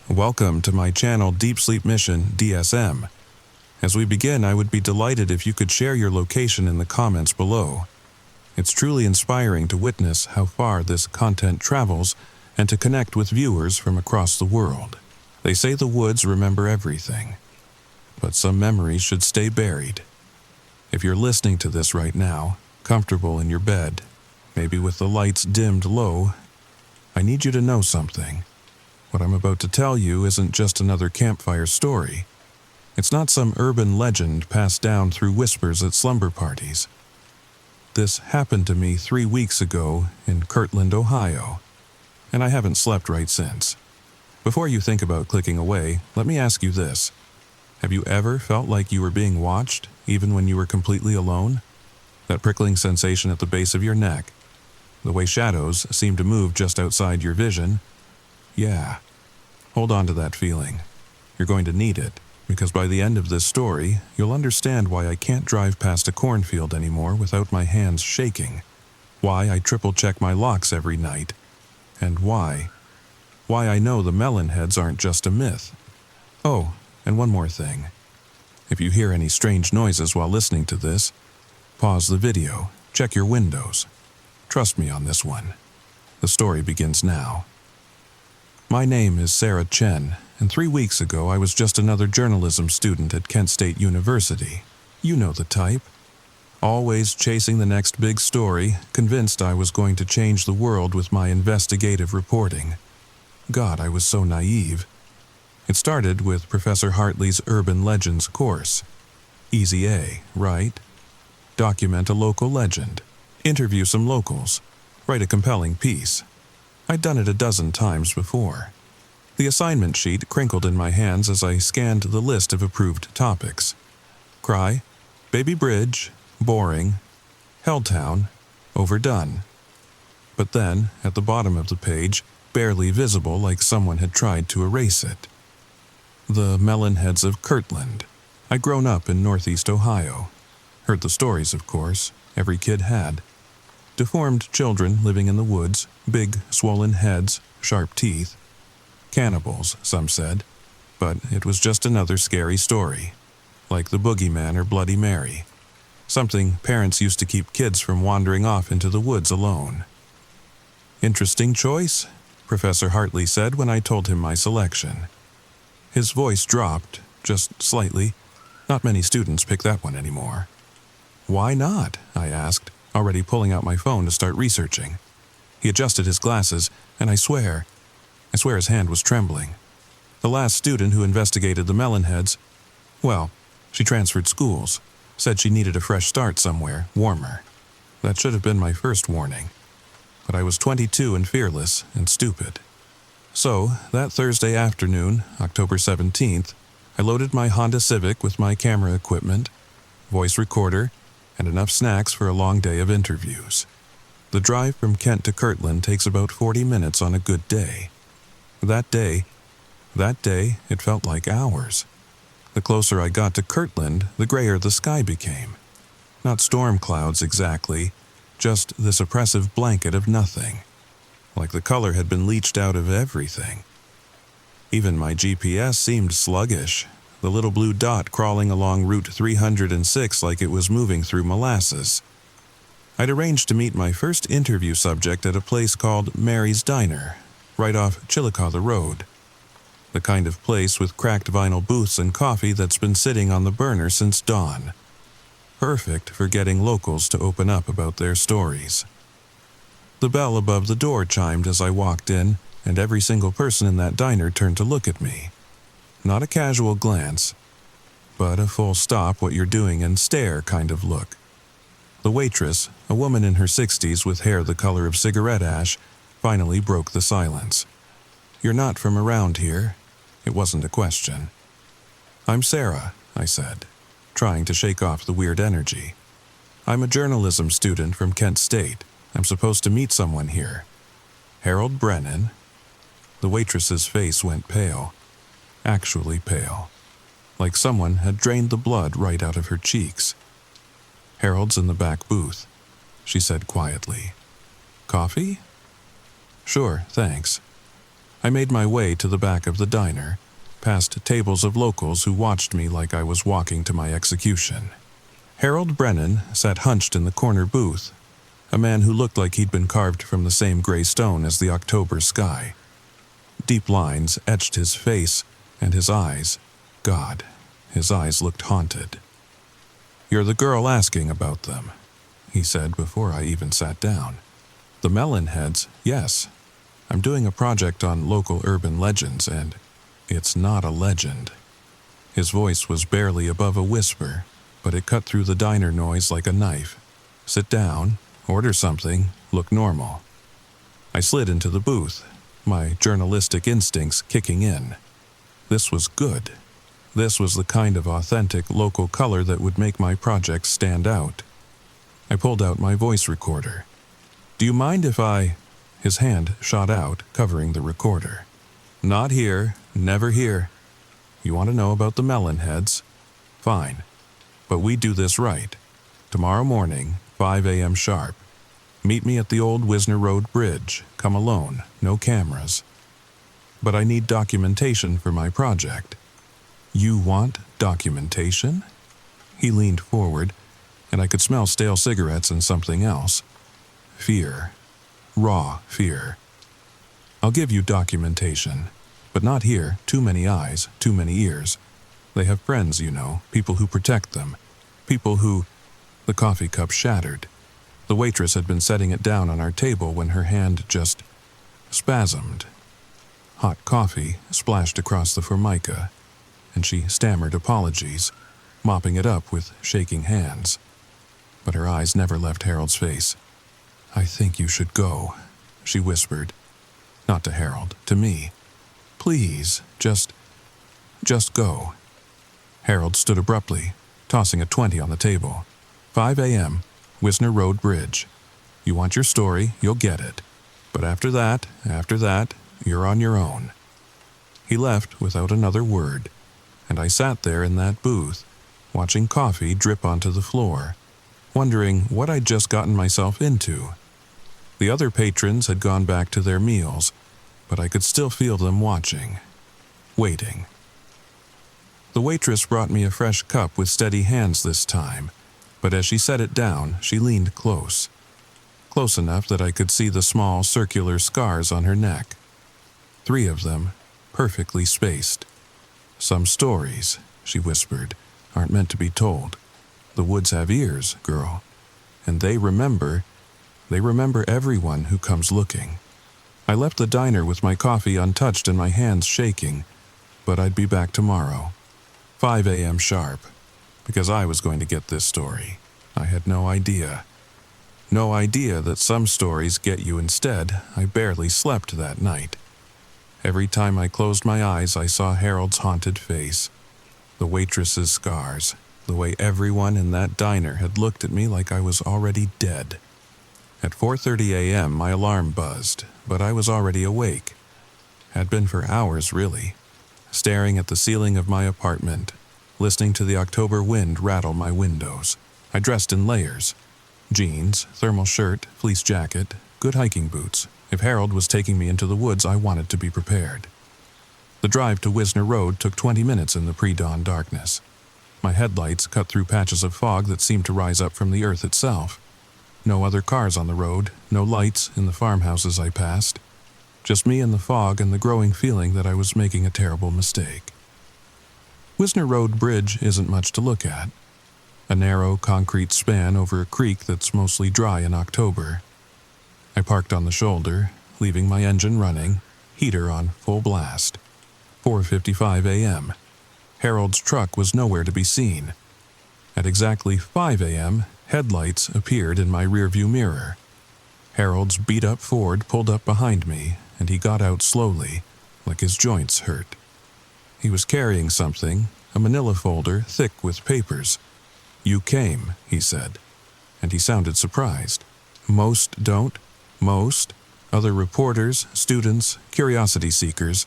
Welcome to my Channel Deep Sleep Mission-DSM. As we begin, I would be delighted if you could share your location in the comments below. It's truly inspiring to witness how far this content travels and to connect with viewers from across the world. They say the woods remember everything, but some memories should stay buried. If you're listening to this right now, comfortable in your bed, maybe with the lights dimmed low, I need you to know something. What I'm about to tell you isn't just another campfire story. It's not some urban legend passed down through whispers at slumber parties. This happened to me 3 weeks ago in Kirtland, Ohio, and I haven't slept right since. Before you think about clicking away, let me ask you this. Have you ever felt like you were being watched, even when you were completely alone? That prickling sensation at the base of your neck, the way shadows seem to move just outside your vision. Yeah, hold on to that feeling. You're going to need it, because by the end of this story, you'll understand why I can't drive past a cornfield anymore without my hands shaking, why I triple-check my locks every night, and why I know the melon heads aren't just a myth. Oh, and one more thing. If you hear any strange noises while listening to this, pause the video, check your windows. Trust me on this one. The story begins now. My name is Sarah Chen, and 3 weeks ago I was just another journalism student at Kent State University. You know the type. Always chasing the next big story, convinced I was going to change the world with my investigative reporting. God, I was so naive. It started with Professor Hartley's Urban Legends course. Easy A, right? Document a local legend, interview some locals, write a compelling piece. I'd done it a dozen times before. The assignment sheet crinkled in my hands as I scanned the list of approved topics. Cry, Baby Bridge, boring, Helltown, overdone. But then, at the bottom of the page, barely visible like someone had tried to erase it. The Melonheads of Kirtland. I'd grown up in Northeast Ohio. Heard the stories, of course, every kid had. Deformed children living in the woods, big, swollen heads, sharp teeth. Cannibals, some said, but it was just another scary story, like the Boogeyman or Bloody Mary. Something parents used to keep kids from wandering off into the woods alone. Interesting choice, Professor Hartley said when I told him my selection. His voice dropped, just slightly. Not many students pick that one anymore. Why not? I asked, already pulling out my phone to start researching. He adjusted his glasses, and I swear his hand was trembling. The last student who investigated the Melonheads, well, she transferred schools, said she needed a fresh start somewhere, warmer. That should have been my first warning. But I was 22 and fearless and stupid. So, that Thursday afternoon, October 17th, I loaded my Honda Civic with my camera equipment, voice recorder, and enough snacks for a long day of interviews. The drive from Kent to Kirtland takes about 40 minutes on a good day. That day, it felt like hours. The closer I got to Kirtland, the grayer the sky became. Not storm clouds exactly, just this oppressive blanket of nothing. Like the color had been leached out of everything. Even my GPS seemed sluggish, the little blue dot crawling along Route 306 like it was moving through molasses. I'd arranged to meet my first interview subject at a place called Mary's Diner, right off Chillicothe Road. The kind of place with cracked vinyl booths and coffee that's been sitting on the burner since dawn. Perfect for getting locals to open up about their stories. The bell above the door chimed as I walked in, and every single person in that diner turned to look at me. Not a casual glance, but a full stop what you're doing and stare kind of look. The waitress, a woman in her 60s with hair the color of cigarette ash, finally broke the silence. You're not from around here. It wasn't a question. I'm Sarah, I said, trying to shake off the weird energy. I'm a journalism student from Kent State. I'm supposed to meet someone here. Harold Brennan. The waitress's face went pale. Actually pale. Like someone had drained the blood right out of her cheeks. Harold's in the back booth, she said quietly. Coffee? Sure, thanks. I made my way to the back of the diner, past tables of locals who watched me like I was walking to my execution. Harold Brennan sat hunched in the corner booth, a man who looked like he'd been carved from the same gray stone as the October sky. Deep lines etched his face and his eyes. God, his eyes looked haunted. "You're the girl asking about them," he said before I even sat down. "The Melonheads, yes. I'm doing a project on local urban legends, and it's not a legend." His voice was barely above a whisper, but it cut through the diner noise like a knife. "Sit down, order something, look normal." I slid into the booth, my journalistic instincts kicking in. This was good. This was the kind of authentic local color that would make my project stand out. I pulled out my voice recorder. "Do you mind if I—" His hand shot out, covering the recorder. "Not here, never here. You want to know about the Melonheads? Fine. But we do this right. Tomorrow morning, 5 a.m. sharp. Meet me at the old Wisner Road Bridge. Come alone, no cameras. But I need documentation for my project." "You want documentation?" He leaned forward, and I could smell stale cigarettes and something else. Fear. Raw fear. "I'll give you documentation, but not here. Too many eyes, too many ears. They have friends, you know, people who protect them. People who—" The coffee cup shattered. The waitress had been setting it down on our table when her hand just spasmed. Hot coffee splashed across the formica, and she stammered apologies, mopping it up with shaking hands. But her eyes never left Harold's face. "I think you should go," she whispered. Not to Harold, to me. "Please, just go." Harold stood abruptly, tossing a 20 on the table. 5 a.m., Wisner Road Bridge. You want your story, you'll get it. But after that, you're on your own. He left without another word, and I sat there in that booth, watching coffee drip onto the floor, wondering what I'd just gotten myself into. The other patrons had gone back to their meals, but I could still feel them watching, waiting. The waitress brought me a fresh cup with steady hands this time, but as she set it down, she leaned close enough that I could see the small circular scars on her neck. 3 of them, perfectly spaced. "Some stories," she whispered, "aren't meant to be told. The woods have ears, girl, and they remember everyone who comes looking." I left the diner with my coffee untouched and my hands shaking, but I'd be back tomorrow, 5 a.m. sharp, because I was going to get this story. I had no idea. No idea that some stories get you instead. I barely slept that night. Every time I closed my eyes, I saw Harold's haunted face, the waitress's scars, the way everyone in that diner had looked at me like I was already dead. At 4:30 a.m., my alarm buzzed, but I was already awake. Had been for hours, really, staring at the ceiling of my apartment, listening to the October wind rattle my windows. I dressed in layers. Jeans, thermal shirt, fleece jacket, good hiking boots. If Harold was taking me into the woods, I wanted to be prepared. The drive to Wisner Road took 20 minutes in the pre-dawn darkness. My headlights cut through patches of fog that seemed to rise up from the earth itself. No other cars on the road, no lights in the farmhouses I passed. Just me in the fog and the growing feeling that I was making a terrible mistake. Wisner Road Bridge isn't much to look at. A narrow concrete span over a creek that's mostly dry in October. I parked on the shoulder, leaving my engine running, heater on full blast. 4:55 a.m. Harold's truck was nowhere to be seen. At exactly 5 a.m., headlights appeared in my rearview mirror. Harold's beat-up Ford pulled up behind me, and he got out slowly, like his joints hurt. He was carrying something, a manila folder thick with papers. "You came," he said, and he sounded surprised. "Most don't. Most. Other reporters, students, curiosity seekers."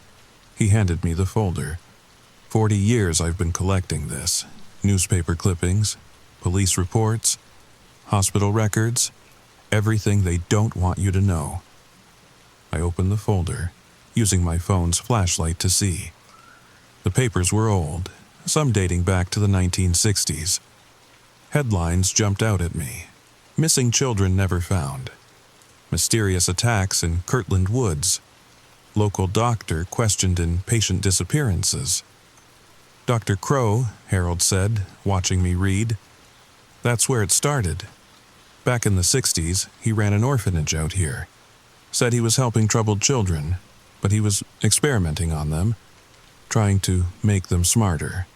He handed me the folder. 40 years I've been collecting this. Newspaper clippings, police reports, hospital records, everything they don't want you to know. I opened the folder. using my phone's flashlight to see. The papers were old, some dating back to the 1960s. Headlines jumped out at me. Missing children never found. Mysterious attacks in Kirtland Woods. Local doctor questioned in patient disappearances. Dr. Crow, Harold said, watching me read. That's where it started. Back in the 60s, he ran an orphanage out here. Said he was helping troubled children, but he was experimenting on them, trying to make them smarter,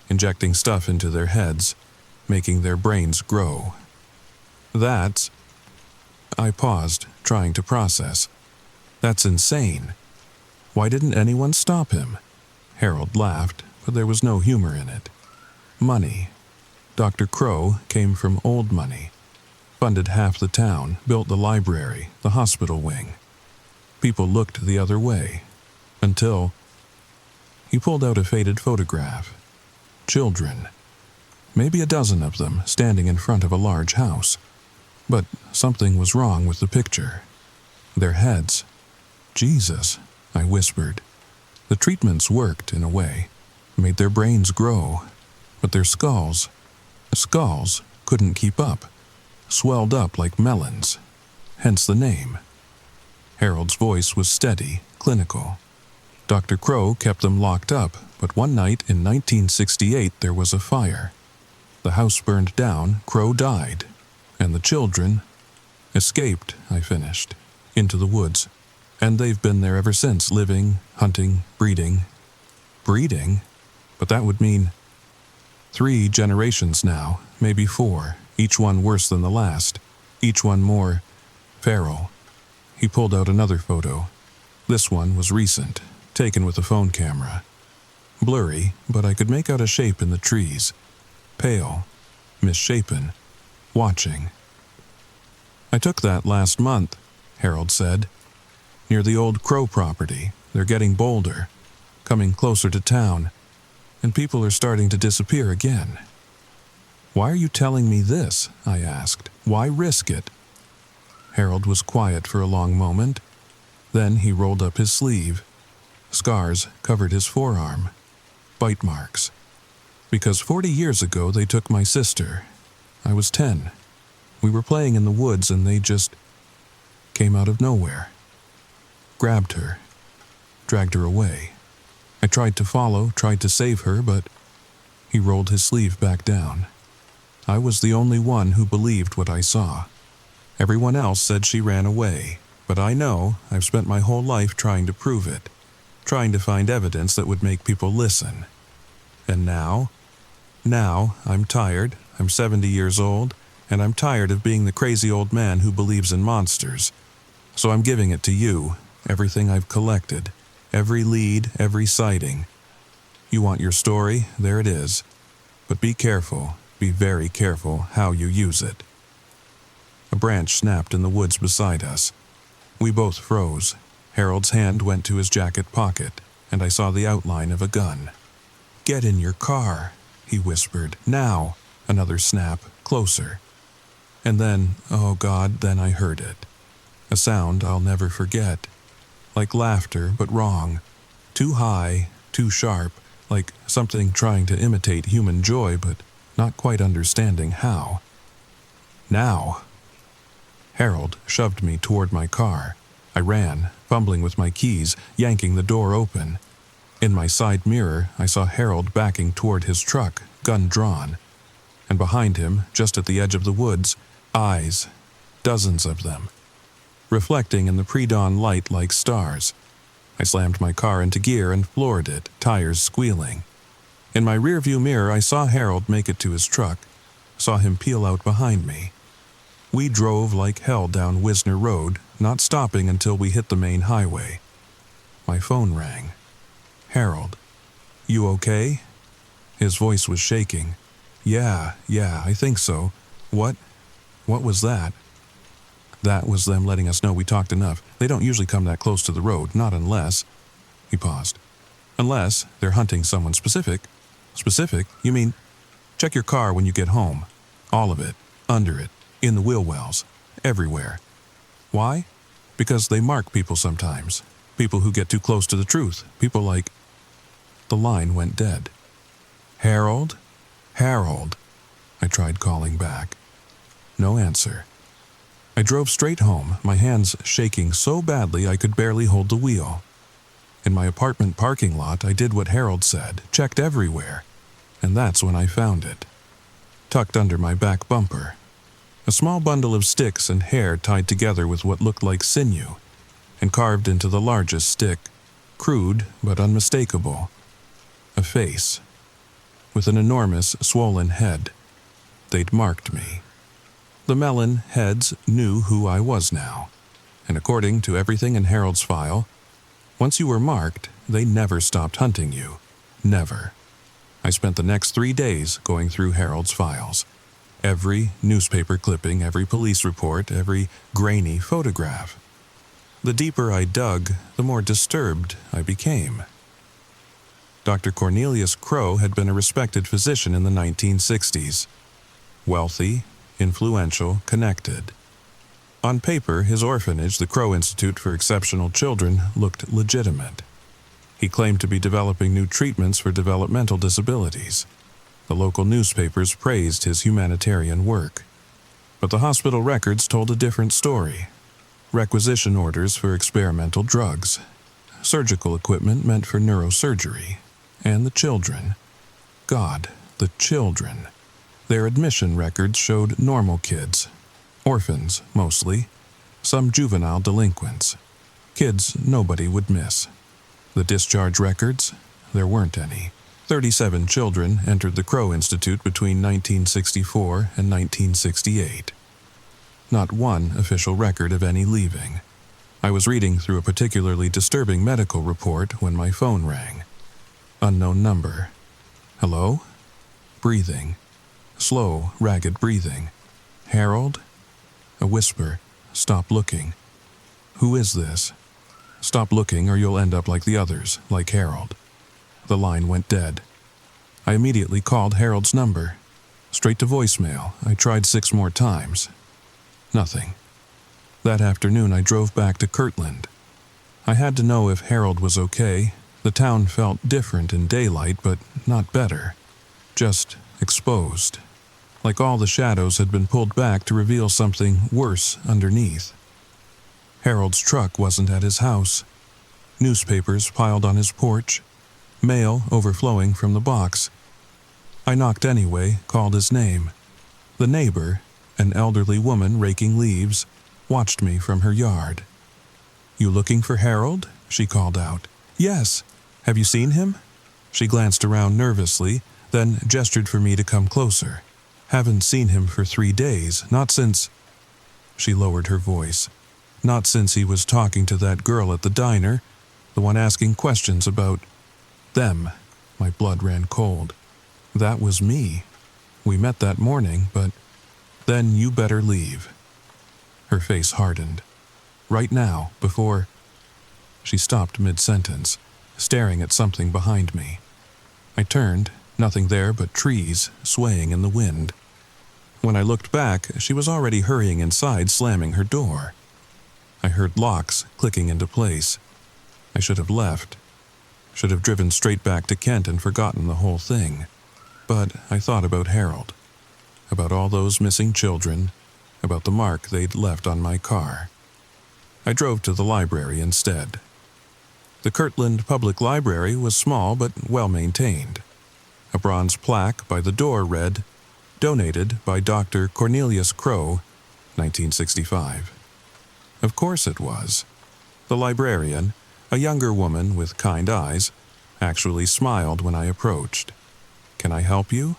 injecting stuff into their heads, making their brains grow. That's... I paused, trying to process. That's insane. Why didn't anyone stop him? Harold laughed, but there was no humor in it. Money. Dr. Crow came from old money. Funded half the town, built the library, the hospital wing. People looked the other way. Until... He pulled out a faded photograph. Children. Maybe a dozen of them, standing in front of a large house. But something was wrong with the picture. Their heads. Jesus, I whispered. The treatments worked in a way, made their brains grow, but their skulls couldn't keep up, swelled up like melons, hence the name. Harold's voice was steady, clinical. Dr. Crow kept them locked up, but one night in 1968 there was a fire. The house burned down, Crow died, and the children escaped, I finished, into the woods. And they've been there ever since, living, hunting, breeding. Breeding? But that would mean 3 generations now, maybe 4, each one worse than the last, each one more feral. He pulled out another photo. This one was recent, taken with a phone camera. Blurry, but I could make out a shape in the trees. Pale, misshapen, watching. I took that last month, Harold said. Near the old Crow property, they're getting bolder, coming closer to town, and people are starting to disappear again. Why are you telling me this? I asked. Why risk it? Harold was quiet for a long moment. Then he rolled up his sleeve. Scars covered his forearm. Bite marks. Because 40 years ago they took my sister. I was 10. We were playing in the woods and they just came out of nowhere. Grabbed her. Dragged her away. I tried to follow, tried to save her, but he rolled his sleeve back down. I was the only one who believed what I saw. Everyone else said she ran away, but I know I've spent my whole life trying to prove it, trying to find evidence that would make people listen. And now I'm tired, I'm 70 years old, and I'm tired of being the crazy old man who believes in monsters. So I'm giving it to you, everything I've collected, every lead, every sighting. You want your story? There it is. But be careful, be very careful how you use it. A branch snapped in the woods beside us. We both froze. Harold's hand went to his jacket pocket, and I saw the outline of a gun. Get in your car, he whispered. Now! Another snap, closer. And then, oh God, then I heard it. A sound I'll never forget. Like laughter, but wrong. Too high, too sharp, like something trying to imitate human joy, but not quite understanding how. Now! Harold shoved me toward my car. I ran, fumbling with my keys, yanking the door open. In my side mirror, I saw Harold backing toward his truck, gun drawn. And behind him, just at the edge of the woods, eyes, dozens of them, reflecting in the pre-dawn light like stars. I slammed my car into gear and floored it, tires squealing. In my rearview mirror, I saw Harold make it to his truck, saw him peel out behind me. We drove like hell down Wisner Road, not stopping until we hit the main highway. My phone rang. Harold, you okay? His voice was shaking. Yeah, I think so. What was that? That was them letting us know we talked enough. They don't usually come that close to the road, not unless... He paused. Unless they're hunting someone specific. Specific? You mean, check your car when you get home. All of it, under it, in the wheel wells, everywhere. Why? Because they mark people sometimes. People who get too close to the truth. People like... The line went dead. Harold? Harold. I tried calling back. No answer. I drove straight home, my hands shaking so badly I could barely hold the wheel. In my apartment parking lot, I did what Harold said, checked everywhere, and that's when I found it. Tucked under my back bumper. A small bundle of sticks and hair tied together with what looked like sinew, and carved into the largest stick, crude but unmistakable. A face, with an enormous, swollen head. They'd marked me. The melon heads knew who I was now, and according to everything in Harold's file, once you were marked, they never stopped hunting you. Never. I spent the next 3 days going through Harold's files. Every newspaper clipping, every police report, every grainy photograph. The deeper I dug, the more disturbed I became. Dr. Cornelius Crowe had been a respected physician in the 1960s. Wealthy, influential, connected. On paper, his orphanage, the Crowe Institute for Exceptional Children, looked legitimate. He claimed to be developing new treatments for developmental disabilities. The local newspapers praised his humanitarian work. But the hospital records told a different story. Requisition orders for experimental drugs, surgical equipment meant for neurosurgery, and the children. God, the children. Their admission records showed normal kids. Orphans, mostly. Some juvenile delinquents. Kids nobody would miss. The discharge records? There weren't any. 37 children entered the Crowe Institute between 1964 and 1968. Not one official record of any leaving. I was reading through a particularly disturbing medical report when my phone rang. Unknown number. Hello? Breathing. Slow, ragged breathing. Harold? A whisper. Stop looking. Who is this? Stop looking or you'll end up like the others, like Harold. The line went dead. I immediately called Harold's number. Straight to voicemail. I tried 6 more times. Nothing. That afternoon I drove back to Kirtland. I had to know if Harold was okay. The town felt different in daylight, but not better. Just exposed. Like all the shadows had been pulled back to reveal something worse underneath. Harold's truck wasn't at his house. Newspapers piled on his porch. Mail overflowing from the box. I knocked anyway, called his name. The neighbor, an elderly woman raking leaves, watched me from her yard. "You looking for Harold?" she called out. "Yes. Have you seen him?" She glanced around nervously, then gestured for me to come closer. "Haven't seen him for 3 days, not since..." She lowered her voice. "Not since he was talking to that girl at the diner, the one asking questions about them." My blood ran cold. That was me. We met that morning, but then you better leave. Her face hardened. Right now, before... She stopped mid-sentence, staring at something behind me. I turned, nothing there but trees swaying in the wind. When I looked back, she was already hurrying inside, slamming her door. I heard locks clicking into place. I should have left. Should have driven straight back to Kent and forgotten the whole thing. But I thought about Harold. About all those missing children. About the mark they'd left on my car. I drove to the library instead. The Kirtland Public Library was small but well-maintained. A bronze plaque by the door read, "Donated by Dr. Cornelius Crowe, 1965. Of course it was. The librarian, a younger woman with kind eyes, actually smiled when I approached. "Can I help you?"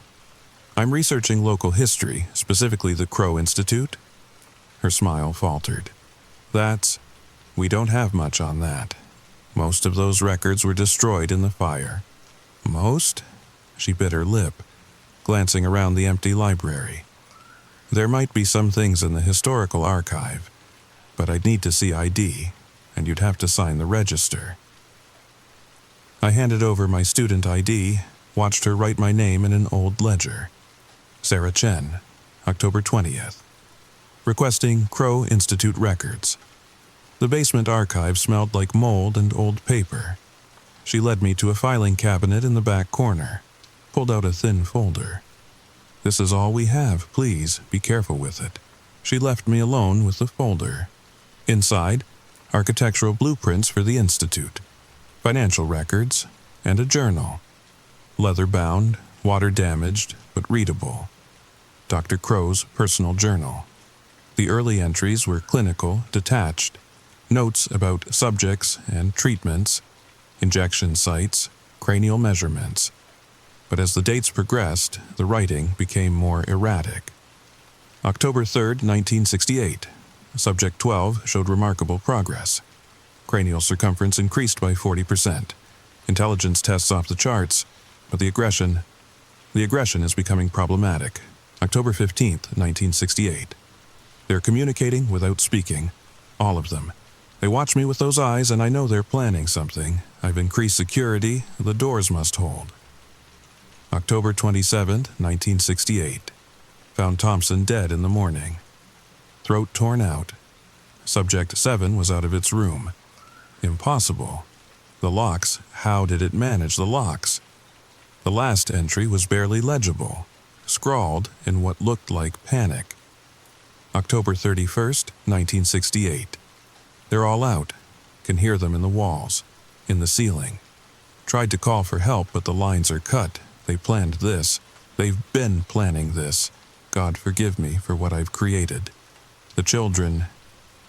"I'm researching local history, specifically the Crowe Institute." Her smile faltered. We don't have much on that. Most of those records were destroyed in the fire." "Most?" She bit her lip, glancing around the empty library. "There might be some things in the historical archive, but I'd need to see ID, and you'd have to sign the register." I handed over my student ID, watched her write my name in an old ledger. Sarah Chen, October 20th. Requesting Crowe Institute records. The basement archive smelled like mold and old paper. She led me to a filing cabinet in the back corner, pulled out a thin folder. "This is all we have, please, be careful with it." She left me alone with the folder. Inside, architectural blueprints for the Institute, financial records, and a journal. Leather-bound, water-damaged, but readable. Dr. Crow's personal journal. The early entries were clinical, detached. Notes about subjects and treatments, injection sites, cranial measurements. But as the dates progressed, the writing became more erratic. October 3, 1968. Subject 12 showed remarkable progress. Cranial circumference increased by 40%. Intelligence tests off the charts, but the aggression is becoming problematic. October 15, 1968. They're communicating without speaking, all of them. They watch me with those eyes and I know they're planning something. I've increased security, the doors must hold. October 27, 1968. Found Thompson dead in the morning. Throat torn out. Subject 7 was out of its room. Impossible. The locks, how did it manage the locks? The last entry was barely legible, scrawled in what looked like panic. October 31st, 1968. They're all out. Can hear them in the walls, in the ceiling. Tried to call for help, but the lines are cut. They planned this. They've been planning this. God forgive me for what I've created. The children,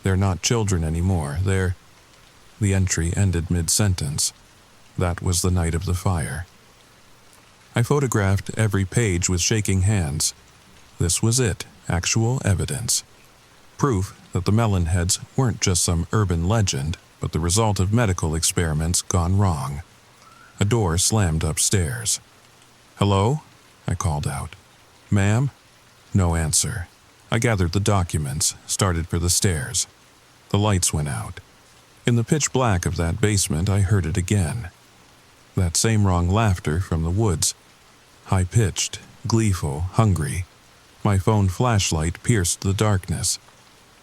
they're not children anymore. The entry ended mid-sentence. That was the night of the fire. I photographed every page with shaking hands. This was it, actual evidence. Proof that the melon heads weren't just some urban legend, but the result of medical experiments gone wrong. A door slammed upstairs. "Hello?" I called out. "Ma'am?" No answer. I gathered the documents, started for the stairs. The lights went out. In the pitch black of that basement, I heard it again. That same wrong laughter from the woods. High-pitched, gleeful, hungry. My phone flashlight pierced the darkness.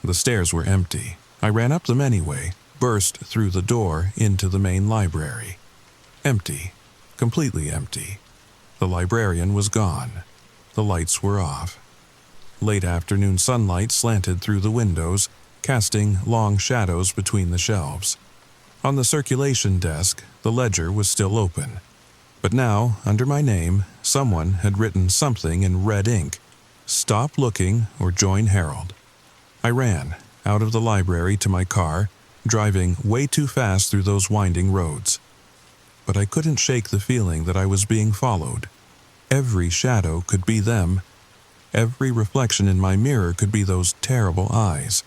The stairs were empty. I ran up them anyway, burst through the door into the main library. Empty. Completely empty. The librarian was gone. The lights were off. Late afternoon sunlight slanted through the windows, casting long shadows between the shelves. On the circulation desk, the ledger was still open. But now, under my name, someone had written something in red ink. "Stop looking or join Harold." I ran, out of the library to my car, driving way too fast through those winding roads. But I couldn't shake the feeling that I was being followed. Every shadow could be them. Every reflection in my mirror could be those terrible eyes.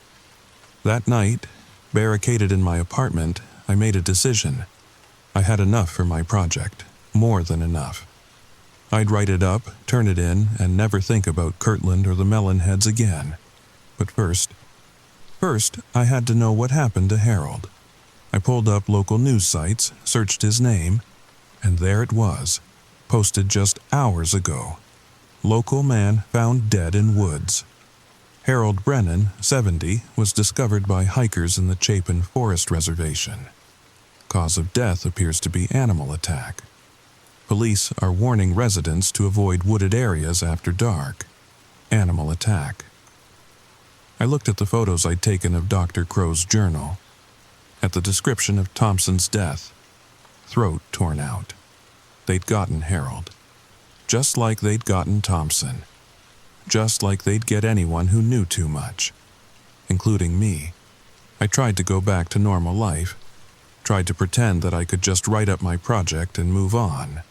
That night, barricaded in my apartment, I made a decision. I had enough for my project, more than enough. I'd write it up, turn it in, and never think about Kirtland or the Melonheads again. But first, I had to know what happened to Harold. I pulled up local news sites, searched his name, and there it was, posted just hours ago. Local man found dead in woods. Harold Brennan, 70, was discovered by hikers in the Chapin Forest Reservation. Cause of death appears to be animal attack. Police are warning residents to avoid wooded areas after dark. Animal attack. I looked at the photos I'd taken of Dr. Crow's journal, at the description of Thompson's death. Throat torn out. They'd gotten Harold. Just like they'd gotten Thompson. Just like they'd get anyone who knew too much. Including me. I tried to go back to normal life. Tried to pretend that I could just write up my project and move on.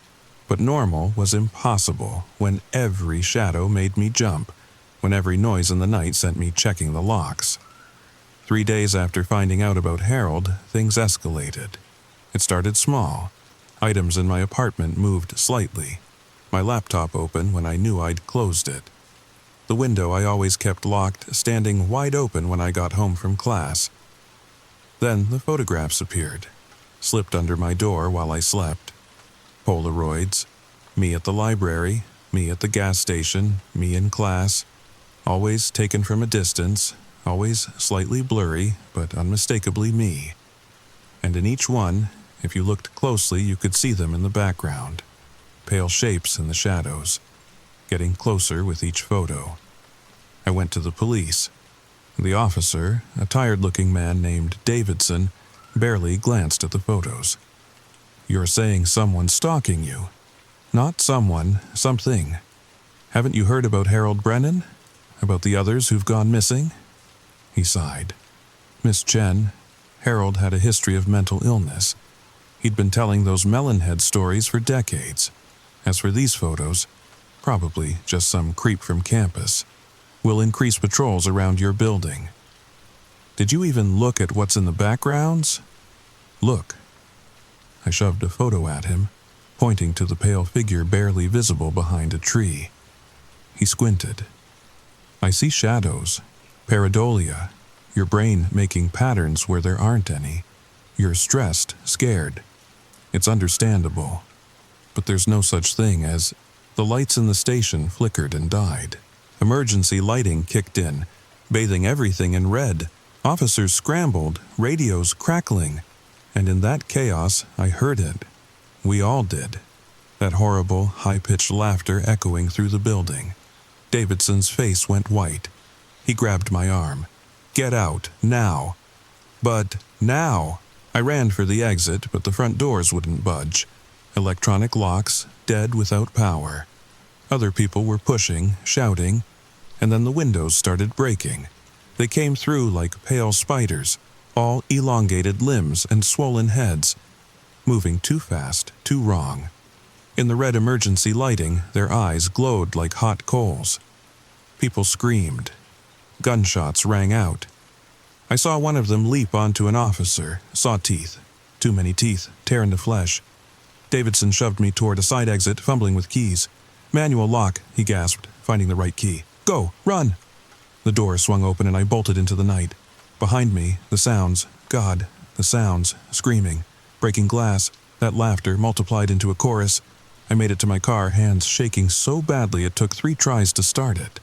But normal was impossible when every shadow made me jump, when every noise in the night sent me checking the locks. 3 days after finding out about Harold, things escalated. It started small. Items in my apartment moved slightly. My laptop open when I knew I'd closed it. The window I always kept locked, standing wide open when I got home from class. Then the photographs appeared, slipped under my door while I slept. Polaroids, me at the library, me at the gas station, me in class, always taken from a distance, always slightly blurry, but unmistakably me. And in each one, if you looked closely, you could see them in the background, pale shapes in the shadows, getting closer with each photo. I went to the police. The officer, a tired-looking man named Davidson, barely glanced at the photos. "You're saying someone's stalking you?" "Not someone, something. Haven't you heard about Harold Brennan? About the others who've gone missing?" He sighed. "Miss Chen, Harold had a history of mental illness. He'd been telling those melonhead stories for decades. As for these photos, probably just some creep from campus. We'll increase patrols around your building." "Did you even look at what's in the backgrounds?" "Look." I shoved a photo at him, pointing to the pale figure barely visible behind a tree. He squinted. "I see shadows. Pareidolia. Your brain making patterns where there aren't any. You're stressed, scared. It's understandable. But there's no such thing as..." The lights in the station flickered and died. Emergency lighting kicked in, bathing everything in red. Officers scrambled, radios crackling. And in that chaos, I heard it. We all did. That horrible, high-pitched laughter echoing through the building. Davidson's face went white. He grabbed my arm. "Get out, now." "But now." I ran for the exit, but the front doors wouldn't budge. Electronic locks, dead without power. Other people were pushing, shouting, and then the windows started breaking. They came through like pale spiders, all elongated limbs and swollen heads, moving too fast, too wrong. In the red emergency lighting, their eyes glowed like hot coals. People screamed. Gunshots rang out. I saw one of them leap onto an officer, saw teeth. Too many teeth, tear into flesh. Davidson shoved me toward a side exit, fumbling with keys. "Manual lock," he gasped, finding the right key. "Go, run!" The door swung open and I bolted into the night. Behind me, the sounds, God, the sounds, screaming, breaking glass, that laughter multiplied into a chorus. I made it to my car, hands shaking so badly it took 3 tries to start it.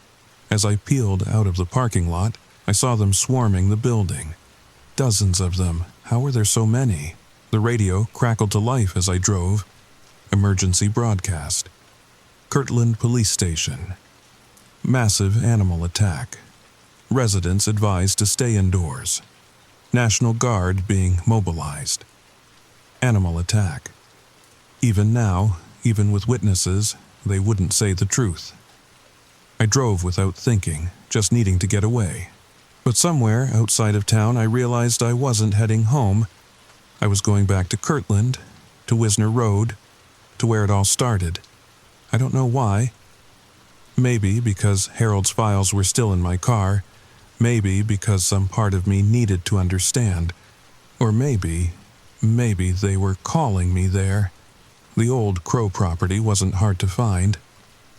As I peeled out of the parking lot, I saw them swarming the building. Dozens of them. How were there so many? The radio crackled to life as I drove. Emergency broadcast. Kirtland Police Station. Massive animal attack. Residents advised to stay indoors. National Guard being mobilized. Animal attack. Even now, even with witnesses, they wouldn't say the truth. I drove without thinking, just needing to get away. But somewhere outside of town I realized I wasn't heading home. I was going back to Kirtland, to Wisner Road, to where it all started. I don't know why. Maybe because Harold's files were still in my car. Maybe because some part of me needed to understand. Or maybe they were calling me there. The old Crow property wasn't hard to find.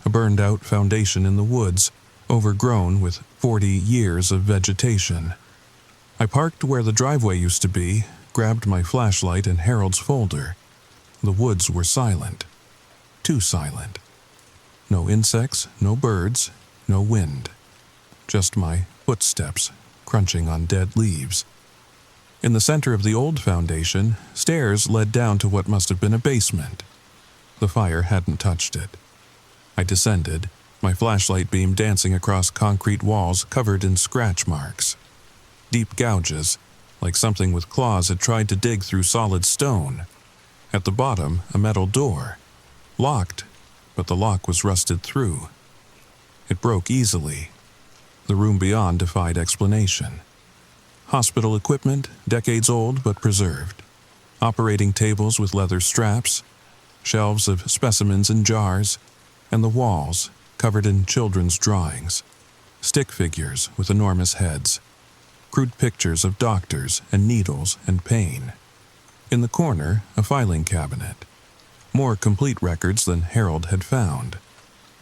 A burned-out foundation in the woods, overgrown with 40 years of vegetation. I parked where the driveway used to be, grabbed my flashlight and Harold's folder. The woods were silent. Too silent. No insects, no birds, no wind. Just my footsteps crunching on dead leaves. In the center of the old foundation, stairs led down to what must have been a basement. The fire hadn't touched it. I descended, my flashlight beam dancing across concrete walls covered in scratch marks. Deep gouges, like something with claws had tried to dig through solid stone. At the bottom, a metal door. Locked, but the lock was rusted through. It broke easily. The room beyond defied explanation. Hospital equipment, decades old but preserved. Operating tables with leather straps, shelves of specimens in jars, and the walls covered in children's drawings. Stick figures with enormous heads. Crude pictures of doctors and needles and pain. In the corner, a filing cabinet. More complete records than Harold had found.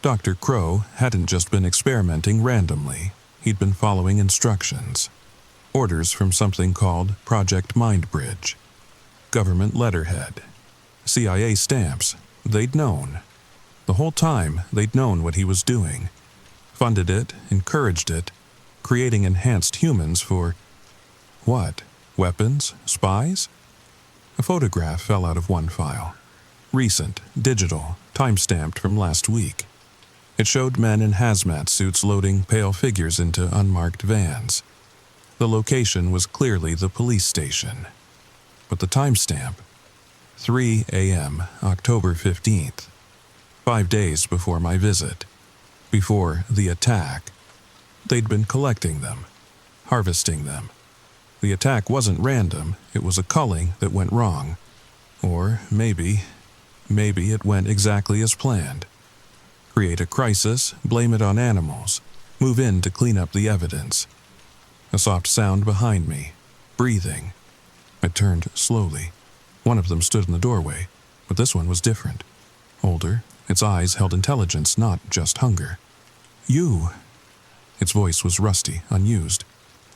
Dr. Crow hadn't just been experimenting randomly. He'd been following instructions. Orders from something called Project Mindbridge. Government letterhead. CIA stamps. They'd known. The whole time, they'd known what he was doing. Funded it, encouraged it, creating enhanced humans for what? Weapons? Spies? A photograph fell out of one file. Recent, digital, time-stamped from last week. It showed men in hazmat suits loading pale figures into unmarked vans. The location was clearly the police station. But the timestamp, 3 a.m., October 15th, 5 days before my visit, before the attack. They'd been collecting them, harvesting them. The attack wasn't random, it was a culling that went wrong. Or maybe it went exactly as planned. Create a crisis, blame it on animals, move in to clean up the evidence. A soft sound behind me, breathing. I turned slowly. One of them stood in the doorway, but this one was different. Older, its eyes held intelligence, not just hunger. You. Its voice was rusty, unused.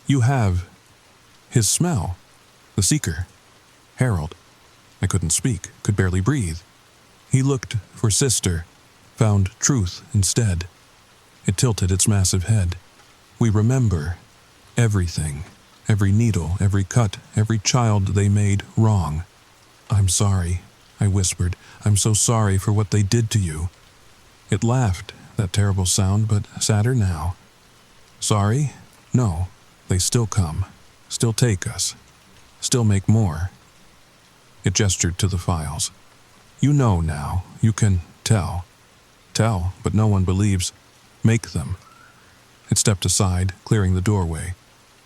You have his smell. The seeker. Harold. I couldn't speak, could barely breathe. He looked for sister, found truth instead. It tilted its massive head. We remember everything, every needle, every cut, every child they made wrong. I'm sorry, I whispered. I'm so sorry for what they did to you. It laughed, that terrible sound, but sadder now. Sorry? No, they still come, still take us, still make more. It gestured to the files. You know now, you can tell. Tell, but no one believes. Make them. It stepped aside, clearing the doorway.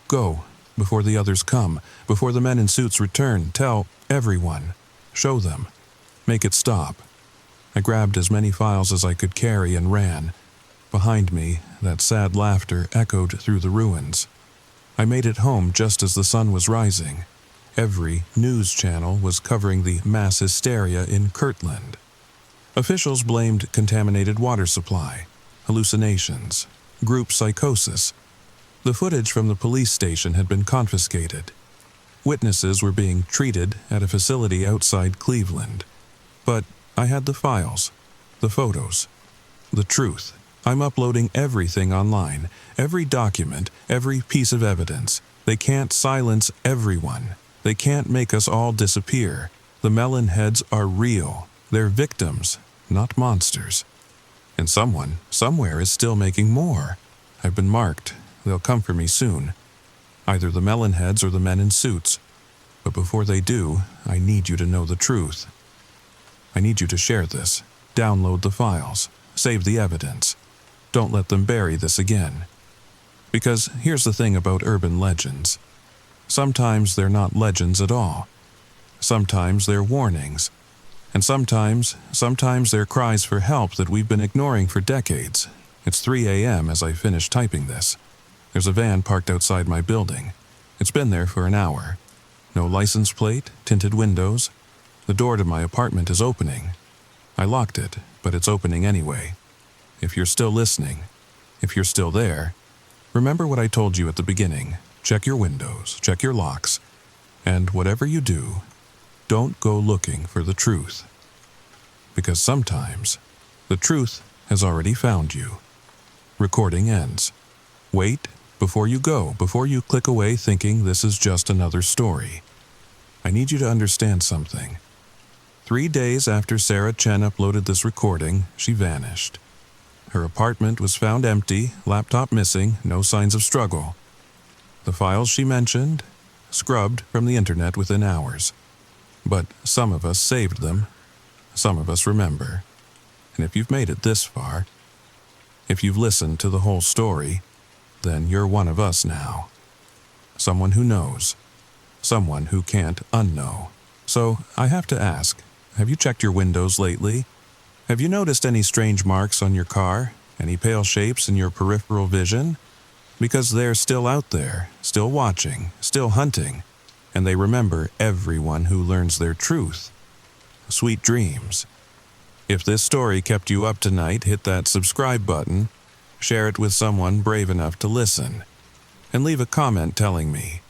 Go, before the others come, before the men in suits return. Tell everyone. Show them. Make it stop. I grabbed as many files as I could carry and ran. Behind me, that sad laughter echoed through the ruins. I made it home just as the sun was rising. Every news channel was covering the mass hysteria in Kirtland. Officials blamed contaminated water supply, hallucinations, group psychosis. The footage from the police station had been confiscated. Witnesses were being treated at a facility outside Cleveland. But I had the files, the photos, the truth. I'm uploading everything online, every document, every piece of evidence. They can't silence everyone. They can't make us all disappear. The melon heads are real. They're victims, not monsters. And someone, somewhere, is still making more. I've been marked. They'll come for me soon. Either the melon heads or the men in suits. But before they do, I need you to know the truth. I need you to share this. Download the files. Save the evidence. Don't let them bury this again. Because here's the thing about urban legends. Sometimes they're not legends at all. Sometimes they're warnings. And sometimes they're cries for help that we've been ignoring for decades. It's 3 a.m. as I finish typing this. There's a van parked outside my building. It's been there for an hour. No license plate, tinted windows. The door to my apartment is opening. I locked it, but it's opening anyway. If you're still listening, if you're still there, remember what I told you at the beginning. Check your windows, check your locks, and whatever you do, don't go looking for the truth. Because sometimes, the truth has already found you. Recording ends. Wait before you go, before you click away thinking this is just another story. I need you to understand something. 3 days after Sarah Chen uploaded this recording, she vanished. Her apartment was found empty, laptop missing, no signs of struggle. The files she mentioned, scrubbed from the internet within hours. But some of us saved them. Some of us remember. And if you've made it this far, if you've listened to the whole story, then you're one of us now. Someone who knows. Someone who can't unknow. So I have to ask, have you checked your windows lately? Have you noticed any strange marks on your car? Any pale shapes in your peripheral vision? Because they're still out there, still watching, still hunting, and they remember everyone who learns their truth. Sweet dreams. If this story kept you up tonight, hit that subscribe button, share it with someone brave enough to listen, and leave a comment telling me,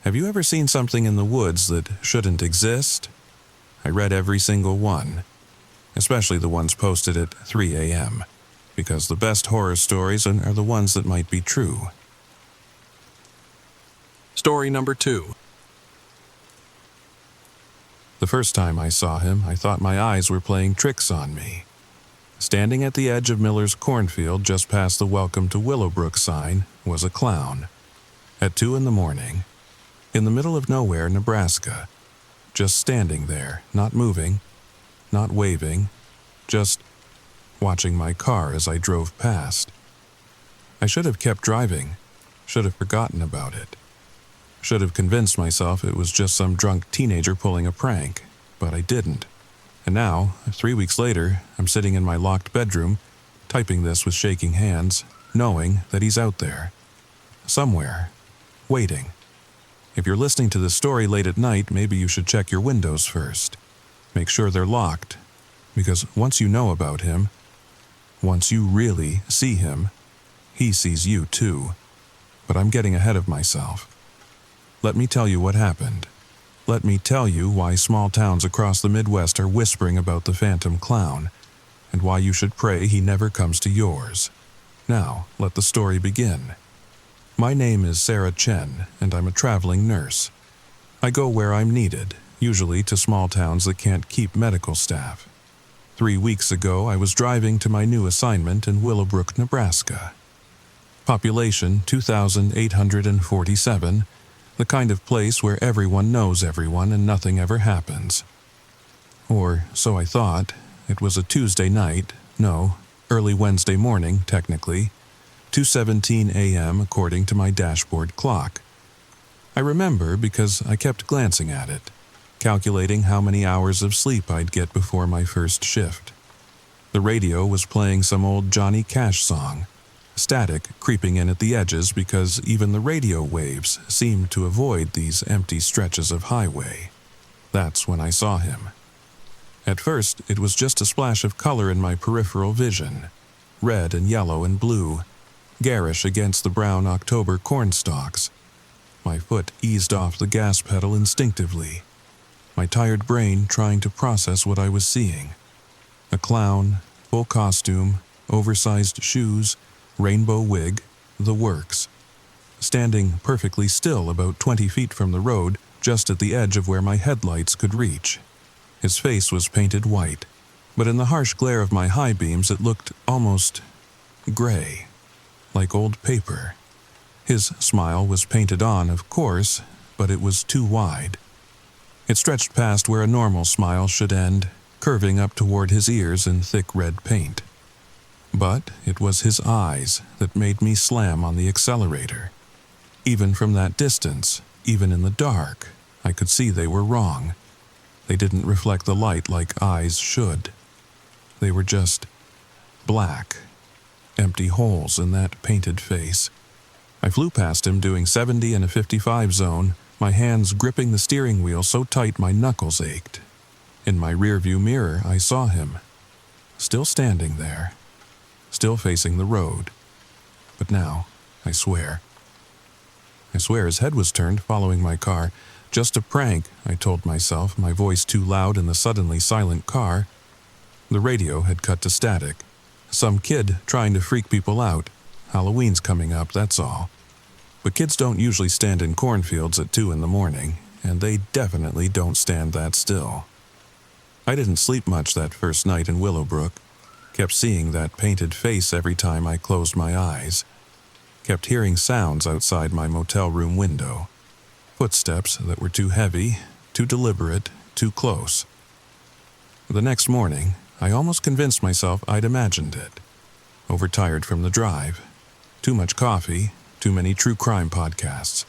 have you ever seen something in the woods that shouldn't exist? I read every single one, especially the ones posted at 3 a.m., because the best horror stories are the ones that might be true. Story number 2. The first time I saw him, I thought my eyes were playing tricks on me. Standing at the edge of Miller's cornfield just past the Welcome to Willowbrook sign was a clown. At 2 a.m, in the middle of nowhere, Nebraska. Just standing there, not moving, not waving, just watching my car as I drove past. I should have kept driving, should have forgotten about it. Should have convinced myself it was just some drunk teenager pulling a prank, but I didn't. And now, 3 weeks later, I'm sitting in my locked bedroom, typing this with shaking hands, knowing that he's out there. Somewhere. Waiting. If you're listening to this story late at night, maybe you should check your windows first. Make sure they're locked. Because once you know about him, once you really see him, he sees you too. But I'm getting ahead of myself. Let me tell you what happened. Let me tell you why small towns across the Midwest are whispering about the phantom clown, and why you should pray he never comes to yours. Now, let the story begin. My name is Sarah Chen, and I'm a traveling nurse. I go where I'm needed, usually to small towns that can't keep medical staff. 3 weeks ago, I was driving to my new assignment in Willowbrook, Nebraska. Population 2,847, the kind of place where everyone knows everyone and nothing ever happens. Or so I thought. It was a Tuesday night, no, early Wednesday morning, technically, 2:17 a.m. according to my dashboard clock. I remember because I kept glancing at it, calculating how many hours of sleep I'd get before my first shift. The radio was playing some old Johnny Cash song, static creeping in at the edges because even the radio waves seemed to avoid these empty stretches of highway. That's when I saw him. At first, it was just a splash of color in my peripheral vision, red and yellow and blue, garish against the brown October cornstalks. My foot eased off the gas pedal instinctively, my tired brain trying to process what I was seeing. A clown, full costume, oversized shoes, rainbow wig, the works. Standing perfectly still about 20 feet from the road, just at the edge of where my headlights could reach. His face was painted white, but in the harsh glare of my high beams it looked almost gray, like old paper. His smile was painted on, of course, but it was too wide. It stretched past where a normal smile should end, curving up toward his ears in thick red paint. But it was his eyes that made me slam on the accelerator. Even from that distance, even in the dark, I could see they were wrong. They didn't reflect the light like eyes should. They were just black, empty holes in that painted face. I flew past him doing 70 in a 55 zone, my hands gripping the steering wheel so tight my knuckles ached. In my rearview mirror, I saw him, still standing there. Still facing the road. But now, I swear his head was turned following my car. Just a prank, I told myself, my voice too loud in the suddenly silent car. The radio had cut to static. Some kid trying to freak people out. Halloween's coming up, that's all. But kids don't usually stand in cornfields at 2 a.m, and they definitely don't stand that still. I didn't sleep much that first night in Willowbrook. Kept seeing that painted face every time I closed my eyes. Kept hearing sounds outside my motel room window. Footsteps that were too heavy, too deliberate, too close. The next morning, I almost convinced myself I'd imagined it. Overtired from the drive. Too much coffee, too many true crime podcasts.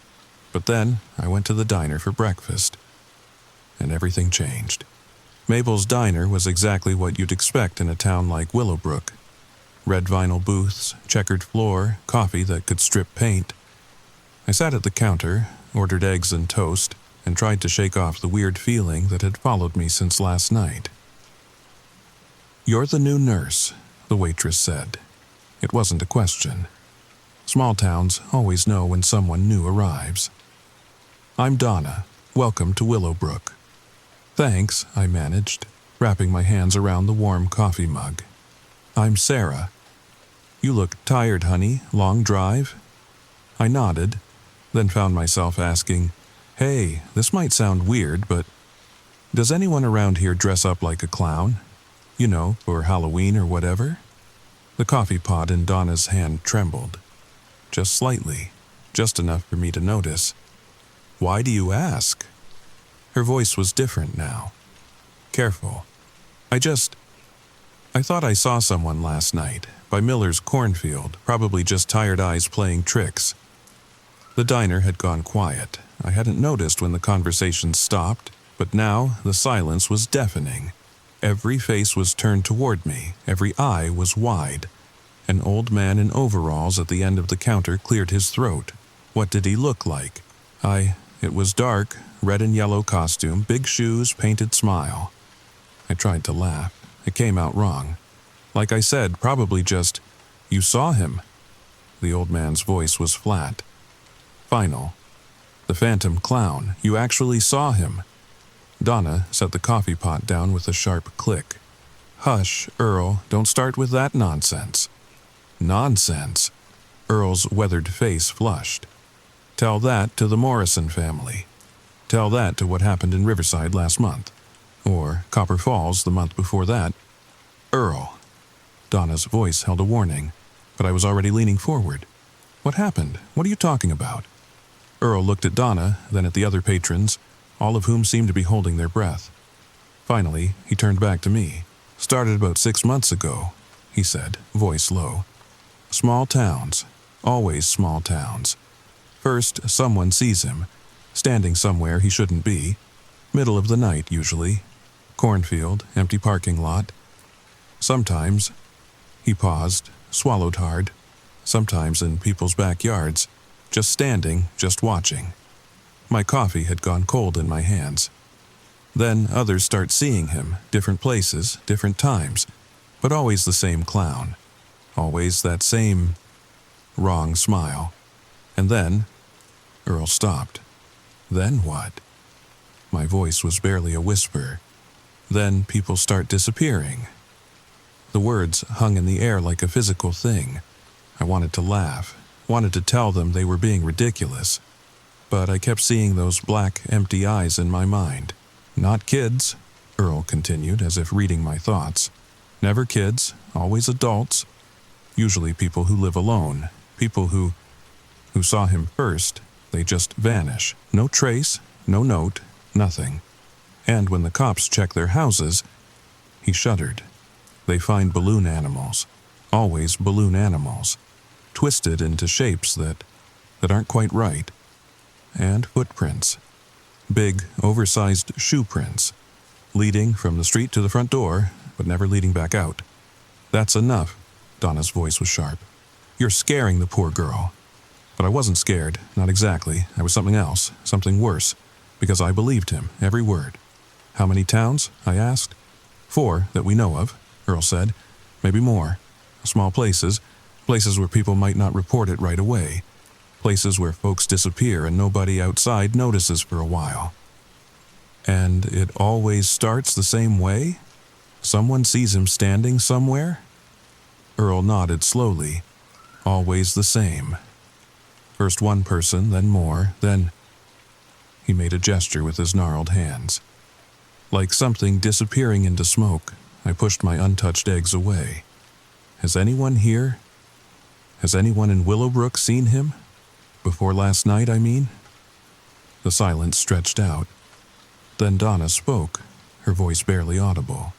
But then, I went to the diner for breakfast. And everything changed. Mabel's Diner was exactly what you'd expect in a town like Willowbrook. Red vinyl booths, checkered floor, coffee that could strip paint. I sat at the counter, ordered eggs and toast, and tried to shake off the weird feeling that had followed me since last night. "You're the new nurse," the waitress said. It wasn't a question. Small towns always know when someone new arrives. "I'm Donna. Welcome to Willowbrook." "Thanks," I managed, wrapping my hands around the warm coffee mug. "I'm Sarah." "You look tired, honey. Long drive?" I nodded. then found myself asking, "Hey, this might sound weird, but does anyone around here dress up like a clown? You know, for Halloween or whatever?" The coffee pot in Donna's hand trembled. Just slightly, just enough for me to notice. "Why do you ask?" Her voice was different now. Careful. I thought I saw someone last night, by Miller's cornfield, probably just tired eyes playing tricks. The diner had gone quiet. I hadn't noticed when the conversation stopped, but now the silence was deafening. Every face was turned toward me, every eye was wide. An old man in overalls at the end of the counter cleared his throat. What did he look like? It was dark, red and yellow costume, big shoes, painted smile. I tried to laugh. It came out wrong. Like I said, probably just, "You saw him." The old man's voice was flat. Final. "The phantom clown. You actually saw him." Donna set the coffee pot down with a sharp click. "Hush, Earl, don't start with that nonsense." "Nonsense?" Earl's weathered face flushed. "Tell that to the Morrison family. Tell that to what happened in Riverside last month. Or Copper Falls the month before that." "Earl." Donna's voice held a warning, but I was already leaning forward. "What happened? What are you talking about?" Earl looked at Donna, then at the other patrons, all of whom seemed to be holding their breath. Finally, he turned back to me. "Started about 6 months ago," he said, voice low. "Small towns. Always small towns. First, someone sees him, standing somewhere he shouldn't be. Middle of the night, usually. Cornfield, empty parking lot. Sometimes," he paused, swallowed hard, "sometimes in people's backyards, just standing, just watching." My coffee had gone cold in my hands. Then others start seeing him, different places, different times, but always the same clown. Always that same wrong smile. And then, Earl stopped. "Then what?" My voice was barely a whisper. "Then people start disappearing." The words hung in the air like a physical thing. I wanted to laugh, wanted to tell them they were being ridiculous. But I kept seeing those black, empty eyes in my mind. "Not kids," Earl continued, as if reading my thoughts. "Never kids, always adults. Usually people who live alone, people who saw him first, they just vanish. No trace, no note, nothing. And when the cops check their houses," he shuddered, "they find balloon animals. Always balloon animals. Twisted into shapes that aren't quite right. And footprints. Big, oversized shoe prints. Leading from the street to the front door, but never leading back out." "That's enough." Donna's voice was sharp. "You're scaring the poor girl." But I wasn't scared, not exactly. I was something else, something worse, because I believed him, every word. "How many towns?" I asked. "4 that we know of," Earl said. "Maybe more. Small places, places where people might not report it right away. Places where folks disappear and nobody outside notices for a while." "And it always starts the same way? Someone sees him standing somewhere?" Earl nodded slowly. "Always the same. First one person, then more, then..." He made a gesture with his gnarled hands. Like something disappearing into smoke, I pushed my untouched eggs away. "Has anyone here? Has anyone in Willowbrook seen him? Before last night, I mean?" The silence stretched out. Then Donna spoke, her voice barely audible.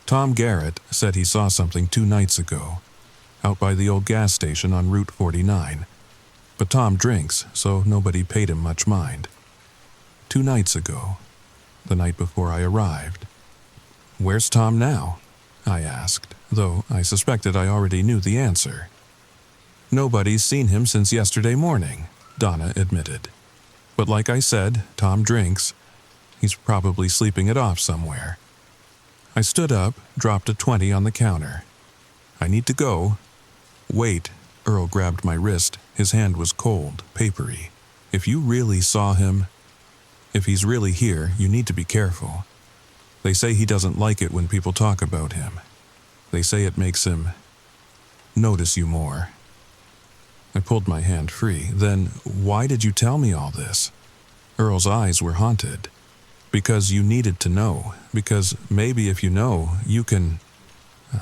"Tom Garrett said he saw something 2 nights ago, out by the old gas station on Route 49. But Tom drinks, so nobody paid him much mind. 2 nights ago, the night before I arrived." "Where's Tom now?" I asked, though I suspected I already knew the answer. "Nobody's seen him since yesterday morning," Donna admitted. "But like I said, Tom drinks. He's probably sleeping it off somewhere." I stood up, dropped a 20 on the counter. "I need to go." "Wait." Earl grabbed my wrist. His hand was cold, papery. "If you really saw him, if he's really here, you need to be careful. They say he doesn't like it when people talk about him. They say it makes him notice you more." I pulled my hand free. Then, why did you tell me all this? Earl's eyes were haunted. Because you needed to know. Because maybe if you know, you can...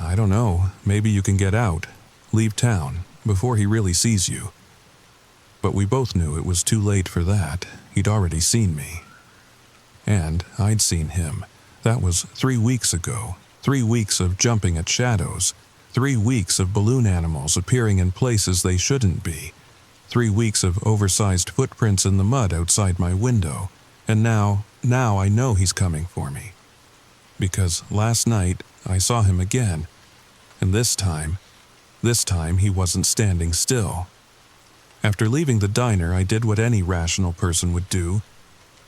I don't know, maybe you can get out, leave town, before he really sees you. But we both knew it was too late for that. He'd already seen me. And I'd seen him. That was 3 weeks ago. 3 weeks of jumping at shadows. 3 weeks of balloon animals appearing in places they shouldn't be. 3 weeks of oversized footprints in the mud outside my window. And now I know he's coming for me. Because last night I saw him again. And this time he wasn't standing still. After leaving the diner, I did what any rational person would do.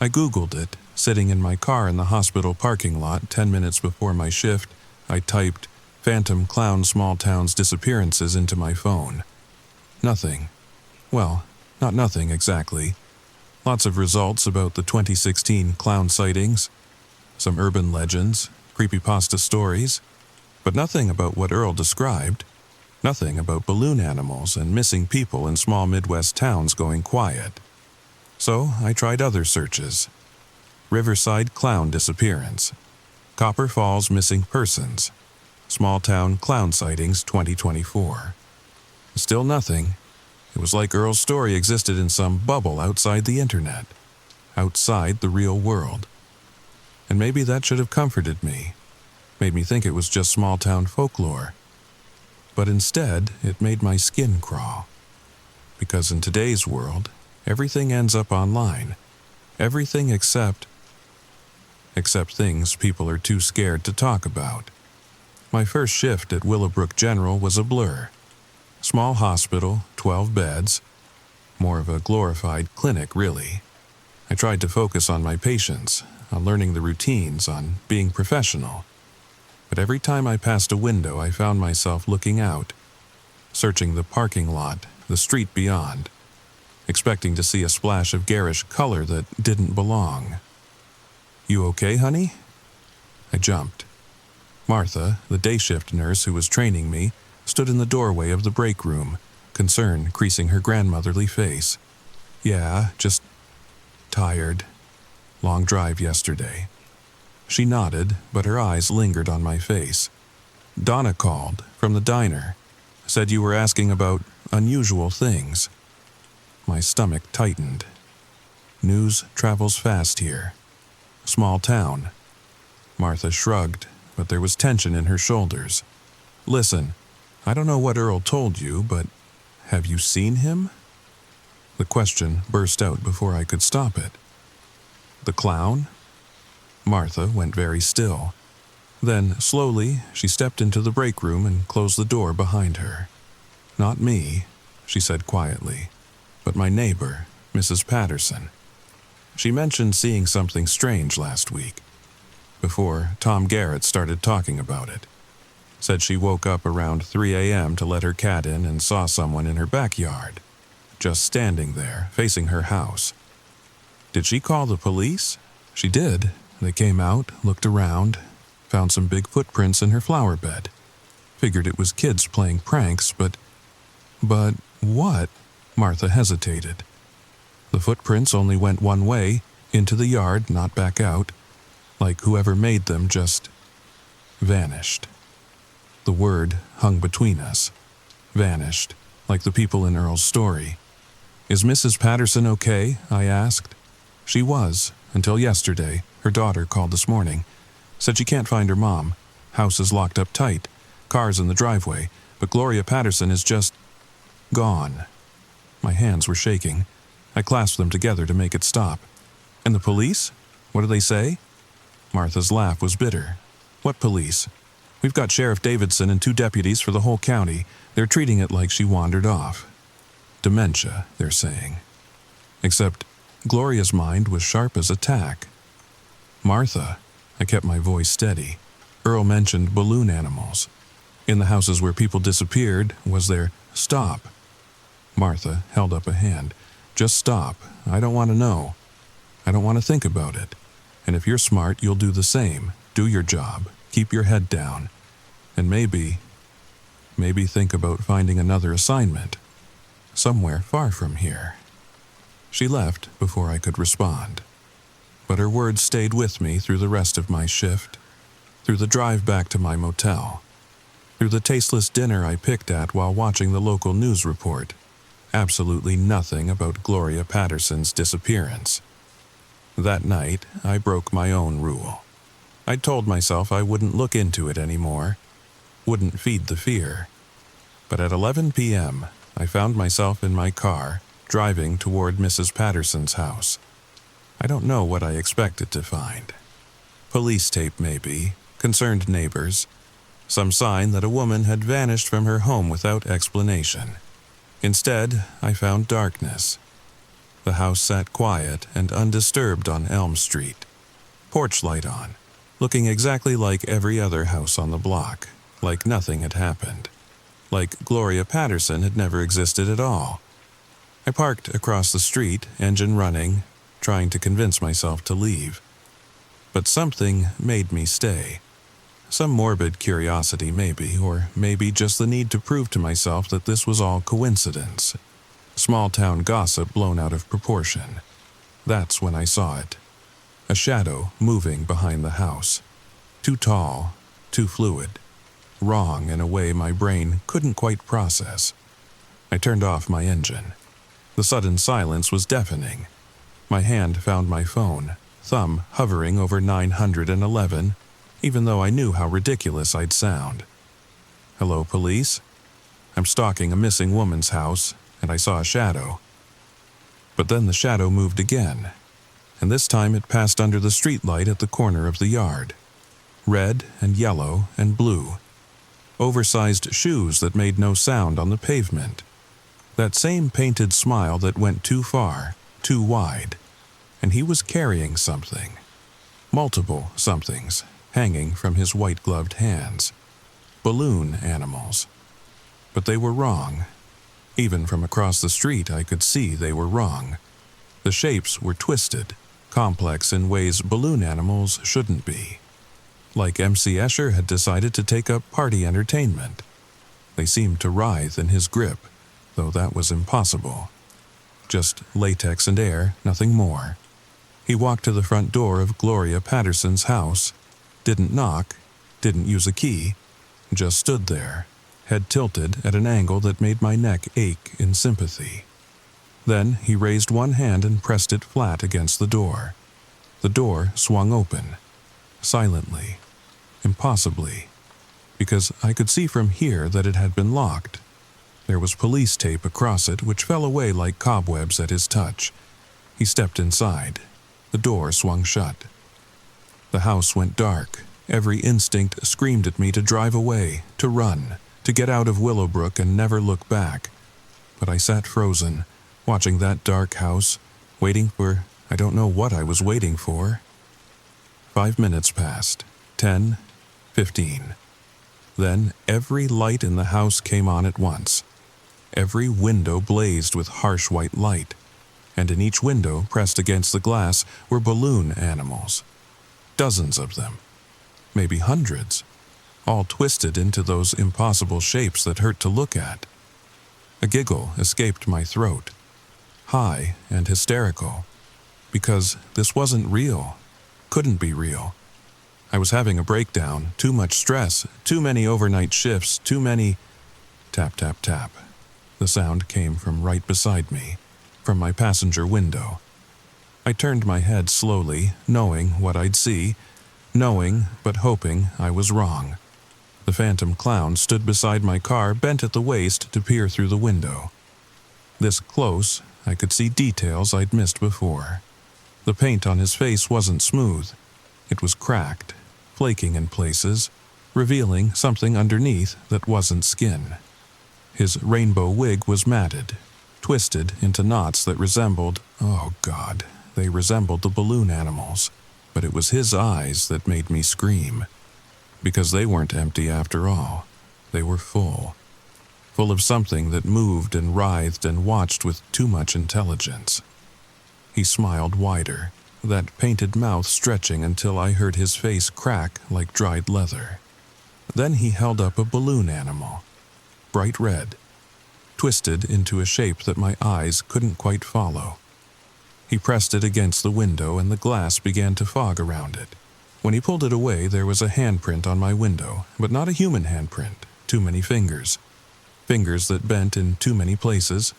I Googled it. Sitting in my car in the hospital parking lot 10 minutes before my shift, I typed "Phantom Clown Small Towns Disappearances" into my phone. Nothing. Well, not nothing exactly. Lots of results about the 2016 clown sightings, some urban legends, creepypasta stories, but nothing about what Earl described. Nothing about balloon animals and missing people in small Midwest towns going quiet. So I tried other searches. Riverside Clown Disappearance, Copper Falls Missing Persons, Small Town Clown Sightings 2024. Still nothing. It was like Earl's story existed in some bubble outside the internet, outside the real world. And maybe that should have comforted me, made me think it was just small-town folklore. But instead, it made my skin crawl. Because in today's world, everything ends up online. Everything except things people are too scared to talk about. My first shift at Willowbrook General was a blur. Small hospital, 12 beds. More of a glorified clinic, really. I tried to focus on my patients, on learning the routines, on being professional. But every time I passed a window, I found myself looking out, searching the parking lot, the street beyond, expecting to see a splash of garish color that didn't belong. "You okay, honey?" I jumped. Martha, the day shift nurse who was training me, stood in the doorway of the break room, concern creasing her grandmotherly face. "Yeah, just tired. Long drive yesterday." She nodded, but her eyes lingered on my face. "Donna called, from the diner. Said you were asking about unusual things." My stomach tightened. News travels fast here. Small town. Martha shrugged, but there was tension in her shoulders. "Listen, I don't know what Earl told you, but have you seen him?" The question burst out before I could stop it. "The clown?" Martha went very still. Then, slowly, she stepped into the break room and closed the door behind her. "Not me," she said quietly, "but my neighbor, Mrs. Patterson. She mentioned seeing something strange last week, before Tom Garrett started talking about it. Said she woke up around 3 a.m. to let her cat in and saw someone in her backyard, just standing there, facing her house. Did she call the police? She did. They came out, looked around, found some big footprints in her flower bed. Figured it was kids playing pranks, but what?" Martha hesitated. "The footprints only went one way, into the yard, not back out. Like whoever made them just vanished." The word hung between us. Vanished, like the people in Earl's story. "Is Mrs. Patterson okay?" I asked. She was, until yesterday. Her daughter called this morning. Said she can't find her mom. House is locked up tight. Cars in the driveway. But Gloria Patterson is just gone. My hands were shaking. I clasped them together to make it stop. "And the police? What do they say?" Martha's laugh was bitter. "What police? We've got Sheriff Davidson and 2 deputies for the whole county. They're treating it like she wandered off. Dementia, they're saying." Except Gloria's mind was sharp as a tack. "Martha," I kept my voice steady. "Earl mentioned balloon animals. In the houses where people disappeared, was there..." "Stop." Martha held up a hand. "Just stop. I don't want to know. I don't want to think about it. And if you're smart, you'll do the same. Do your job. Keep your head down. And maybe think about finding another assignment. somewhere far from here." She left before I could respond, but her words stayed with me through the rest of my shift, through the drive back to my motel, through the tasteless dinner I picked at while watching the local news report. Absolutely nothing about Gloria Patterson's disappearance. That night, I broke my own rule. I told myself I wouldn't look into it anymore, wouldn't feed the fear. But at 11 p.m., I found myself in my car, driving toward Mrs. Patterson's house. I don't know what I expected to find. Police tape maybe, concerned neighbors, some sign that a woman had vanished from her home without explanation. Instead, I found darkness. The house sat quiet and undisturbed on Elm Street, porch light on, looking exactly like every other house on the block, like nothing had happened, like Gloria Patterson had never existed at all. I parked across the street, engine running, trying to convince myself to leave. But something made me stay. Some morbid curiosity maybe, or maybe just the need to prove to myself that this was all coincidence. Small-town gossip blown out of proportion. That's when I saw it. A shadow moving behind the house. Too tall, too fluid. Wrong in a way my brain couldn't quite process. I turned off my engine. The sudden silence was deafening. My hand found my phone, thumb hovering over 911, even though I knew how ridiculous I'd sound. "Hello, police? I'm stalking a missing woman's house, and I saw a shadow." But then the shadow moved again, and this time it passed under the streetlight at the corner of the yard. Red and yellow and blue. Oversized shoes that made no sound on the pavement. That same painted smile that went too far, too wide. And he was carrying something. Multiple somethings, hanging from his white-gloved hands. Balloon animals. But they were wrong. Even from across the street I could see they were wrong. The shapes were twisted, complex in ways balloon animals shouldn't be. Like MC Escher had decided to take up party entertainment. They seemed to writhe in his grip, though that was impossible. Just latex and air, nothing more. He walked to the front door of Gloria Patterson's house, didn't knock, didn't use a key, just stood there, head tilted at an angle that made my neck ache in sympathy. Then he raised one hand and pressed it flat against the door. The door swung open, silently, impossibly, because I could see from here that it had been locked. There was police tape across it which fell away like cobwebs at his touch. He stepped inside. The door swung shut. The house went dark. Every instinct screamed at me to drive away, to run, to get out of Willowbrook and never look back. But I sat frozen, watching that dark house, waiting for, I don't know what I was waiting for. 5 minutes passed, 10, 15. Then every light in the house came on at once. Every window blazed with harsh white light, and in each window, pressed against the glass, were balloon animals. Dozens of them, maybe hundreds, all twisted into those impossible shapes that hurt to look at. A giggle escaped my throat, high and hysterical, because this wasn't real, couldn't be real. I was having a breakdown, too much stress, too many overnight shifts, too many... Tap, tap, tap. The sound came from right beside me, from my passenger window. I turned my head slowly, knowing what I'd see, knowing but hoping I was wrong. The phantom clown stood beside my car, bent at the waist to peer through the window. This close, I could see details I'd missed before. The paint on his face wasn't smooth. It was cracked, flaking in places, revealing something underneath that wasn't skin. His rainbow wig was matted, twisted into knots that resembled, oh God, they resembled the balloon animals. But it was his eyes that made me scream. Because they weren't empty after all. They were full. Full of something that moved and writhed and watched with too much intelligence. He smiled wider, that painted mouth stretching until I heard his face crack like dried leather. Then he held up a balloon animal, bright red. twisted into a shape that my eyes couldn't quite follow. He pressed it against the window and the glass began to fog around it. When he pulled it away, there was a handprint on my window, but not a human handprint, too many fingers. Fingers that bent in too many places.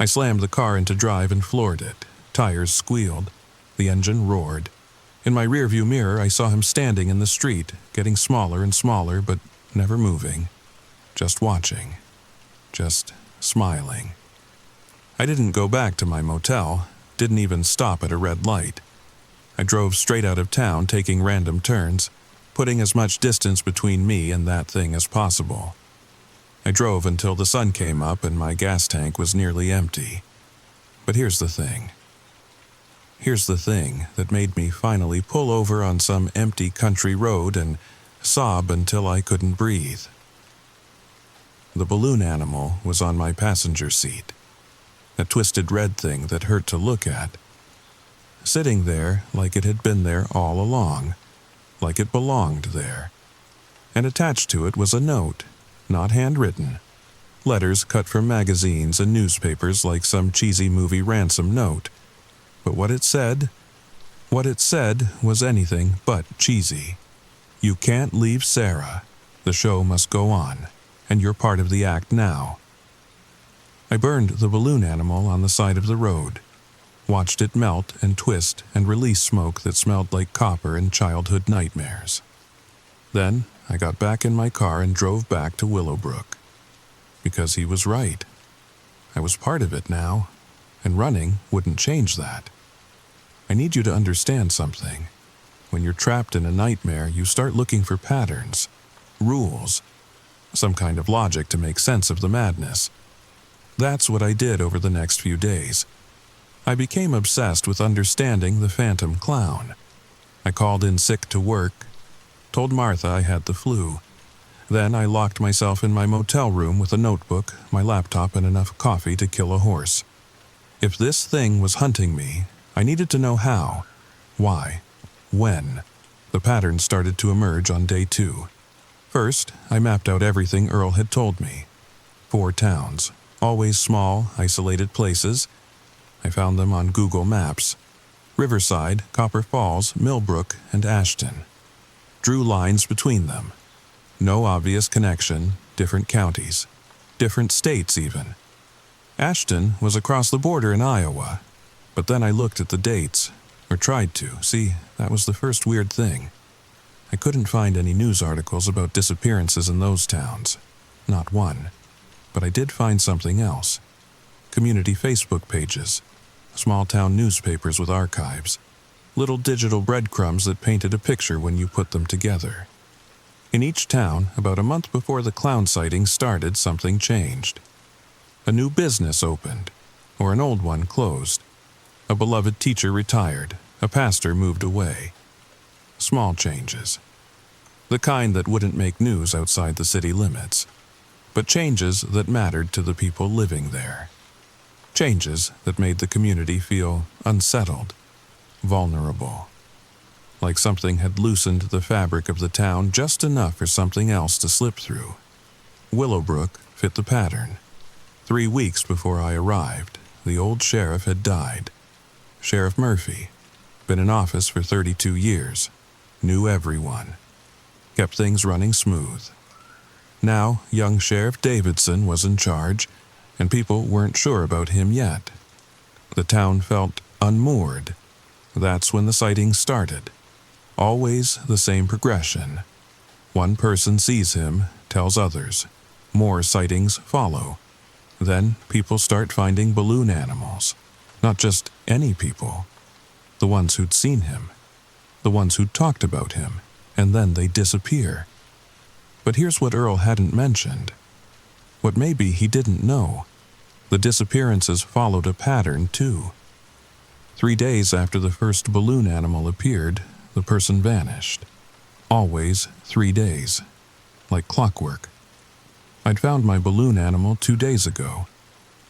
I slammed the car into drive and floored it. Tires squealed. The engine roared. In my rearview mirror, I saw him standing in the street, getting smaller and smaller, but never moving. Just watching. Just smiling. I didn't go back to my motel, didn't even stop at a red light. I drove straight out of town, taking random turns, putting as much distance between me and that thing as possible. I drove until the sun came up and my gas tank was nearly empty. But here's the thing. Here's the thing that made me finally pull over on some empty country road and sob until I couldn't breathe. The balloon animal was on my passenger seat. A twisted red thing that hurt to look at. Sitting there like it had been there all along, like it belonged there. And attached to it was a note, not handwritten. Letters cut from magazines and newspapers like some cheesy movie ransom note. But what it said was anything but cheesy. You can't leave Sarah. The show must go on, and you're part of the act now. I burned the balloon animal on the side of the road, watched it melt and twist and release smoke that smelled like copper and childhood nightmares. Then I got back in my car and drove back to Willowbrook. Because he was right. I was part of it now, and running wouldn't change that. I need you to understand something. When you're trapped in a nightmare, you start looking for patterns, rules, some kind of logic to make sense of the madness. That's what I did over the next few days. I became obsessed with understanding the phantom clown. I called in sick to work, told Martha I had the flu. Then I locked myself in my motel room with a notebook, my laptop, and enough coffee to kill a horse. If this thing was hunting me, I needed to know how, why, when. The pattern started to emerge on day 2. First, I mapped out everything Earl had told me. 4 towns, always small, isolated places. I found them on Google Maps. Riverside, Copper Falls, Millbrook, and Ashton. Drew lines between them. No obvious connection, different counties, different states even. Ashton was across the border in Iowa, but then I looked at the dates, or tried to. See, that was the first weird thing. I couldn't find any news articles about disappearances in those towns. Not one. But I did find something else. Community Facebook pages, small-town newspapers with archives, little digital breadcrumbs that painted a picture when you put them together. In each town, about a month before the clown sighting started, something changed. A new business opened, or an old one closed. A beloved teacher retired, a pastor moved away. Small changes. The kind that wouldn't make news outside the city limits, but changes that mattered to the people living there. Changes that made the community feel unsettled, vulnerable. Like something had loosened the fabric of the town just enough for something else to slip through. Willowbrook fit the pattern. 3 weeks before I arrived, the old sheriff had died. Sheriff Murphy, been in office for 32 years, knew everyone, kept things running smooth. Now, young Sheriff Davidson was in charge, and people weren't sure about him yet. The town felt unmoored. That's when the sightings started. Always the same progression. One person sees him, tells others. More sightings follow. Then people start finding balloon animals. Not just any people. The ones who'd seen him. The ones who'd talked about him. And then they disappear. But here's what Earl hadn't mentioned. What maybe he didn't know. The disappearances followed a pattern, too. 3 days after the first balloon animal appeared, the person vanished. Always 3 days. Like clockwork. I'd found my balloon animal 2 days ago,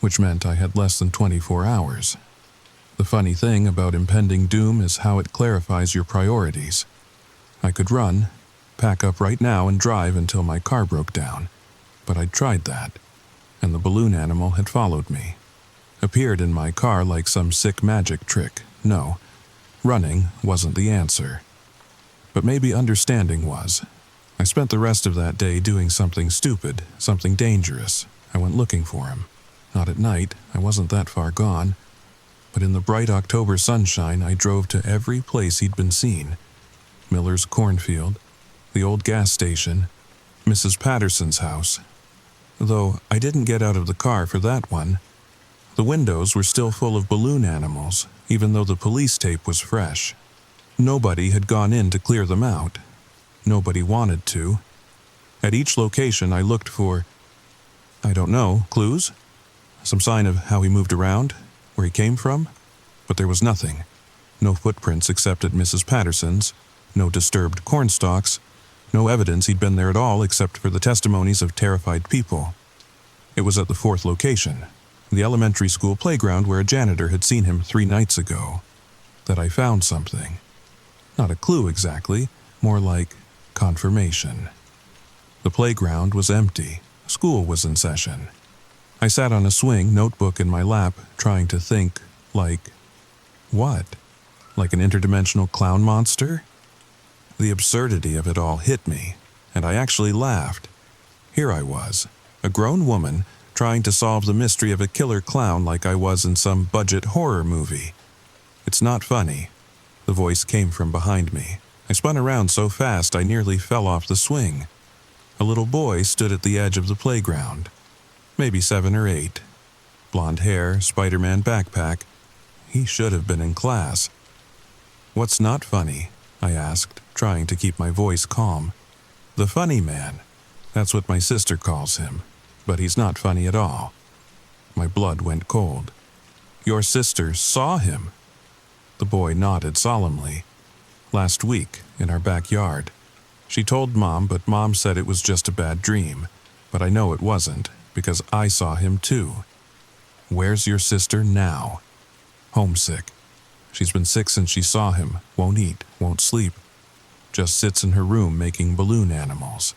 which meant I had less than 24 hours. The funny thing about impending doom is how it clarifies your priorities. I could run, pack up right now and drive until my car broke down, but I'd tried that. and the balloon animal had followed me. Appeared in my car like some sick magic trick. No, running wasn't the answer. But maybe understanding was. I spent the rest of that day doing something stupid, something dangerous. I went looking for him. Not at night, I wasn't that far gone. But in the bright October sunshine, I drove to every place he'd been seen. Miller's cornfield, the old gas station, Mrs. Patterson's house. Though I didn't get out of the car for that one. The windows were still full of balloon animals, even though the police tape was fresh. Nobody had gone in to clear them out. Nobody wanted to. At each location I looked for, I don't know, clues? Some sign of how he moved around, where he came from? But there was nothing. No footprints except at Mrs. Patterson's, no disturbed cornstalks, no evidence he'd been there at all except for the testimonies of terrified people. It was at the fourth location, the elementary school playground where a janitor had seen him 3 nights ago, that I found something. Not a clue exactly, more like confirmation. The playground was empty. School was in session. I sat on a swing, notebook in my lap, trying to think, like, what? Like an interdimensional clown monster? The absurdity of it all hit me, and I actually laughed. Here I was, a grown woman, trying to solve the mystery of a killer clown like I was in some budget horror movie. It's not funny. The voice came from behind me. I spun around so fast I nearly fell off the swing. A little boy stood at the edge of the playground. Maybe 7 or 8. Blonde hair, Spider-Man backpack. He should have been in class. "What's not funny?" I asked, trying to keep my voice calm. "The funny man. That's what my sister calls him. But he's not funny at all." My blood went cold. "Your sister saw him?" The boy nodded solemnly. "Last week, in our backyard. She told Mom, but Mom said it was just a bad dream. But I know it wasn't, because I saw him too." "Where's your sister now?" "Homesick. She's been sick since she saw him, won't eat, won't sleep. Just sits in her room making balloon animals."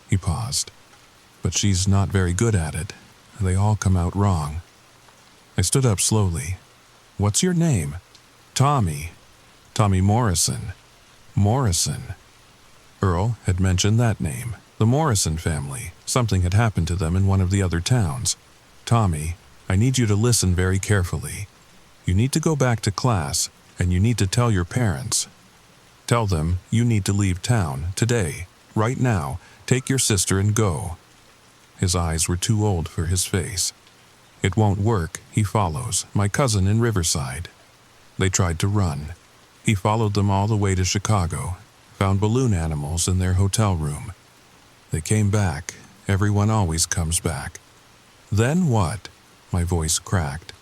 He paused. "But she's not very good at it. They all come out wrong." I stood up slowly. "What's your name?" "Tommy. Tommy Morrison." Morrison. Earl had mentioned that name. The Morrison family. Something had happened to them in one of the other towns. "Tommy, I need you to listen very carefully. You need to go back to class, and you need to tell your parents. Tell them you need to leave town, today, right now. Take your sister and go." His eyes were too old for his face. "It won't work," he follows, "my cousin in Riverside." They tried to run. He followed them all the way to Chicago, found balloon animals in their hotel room. They came back. Everyone always comes back. "Then what?" My voice cracked.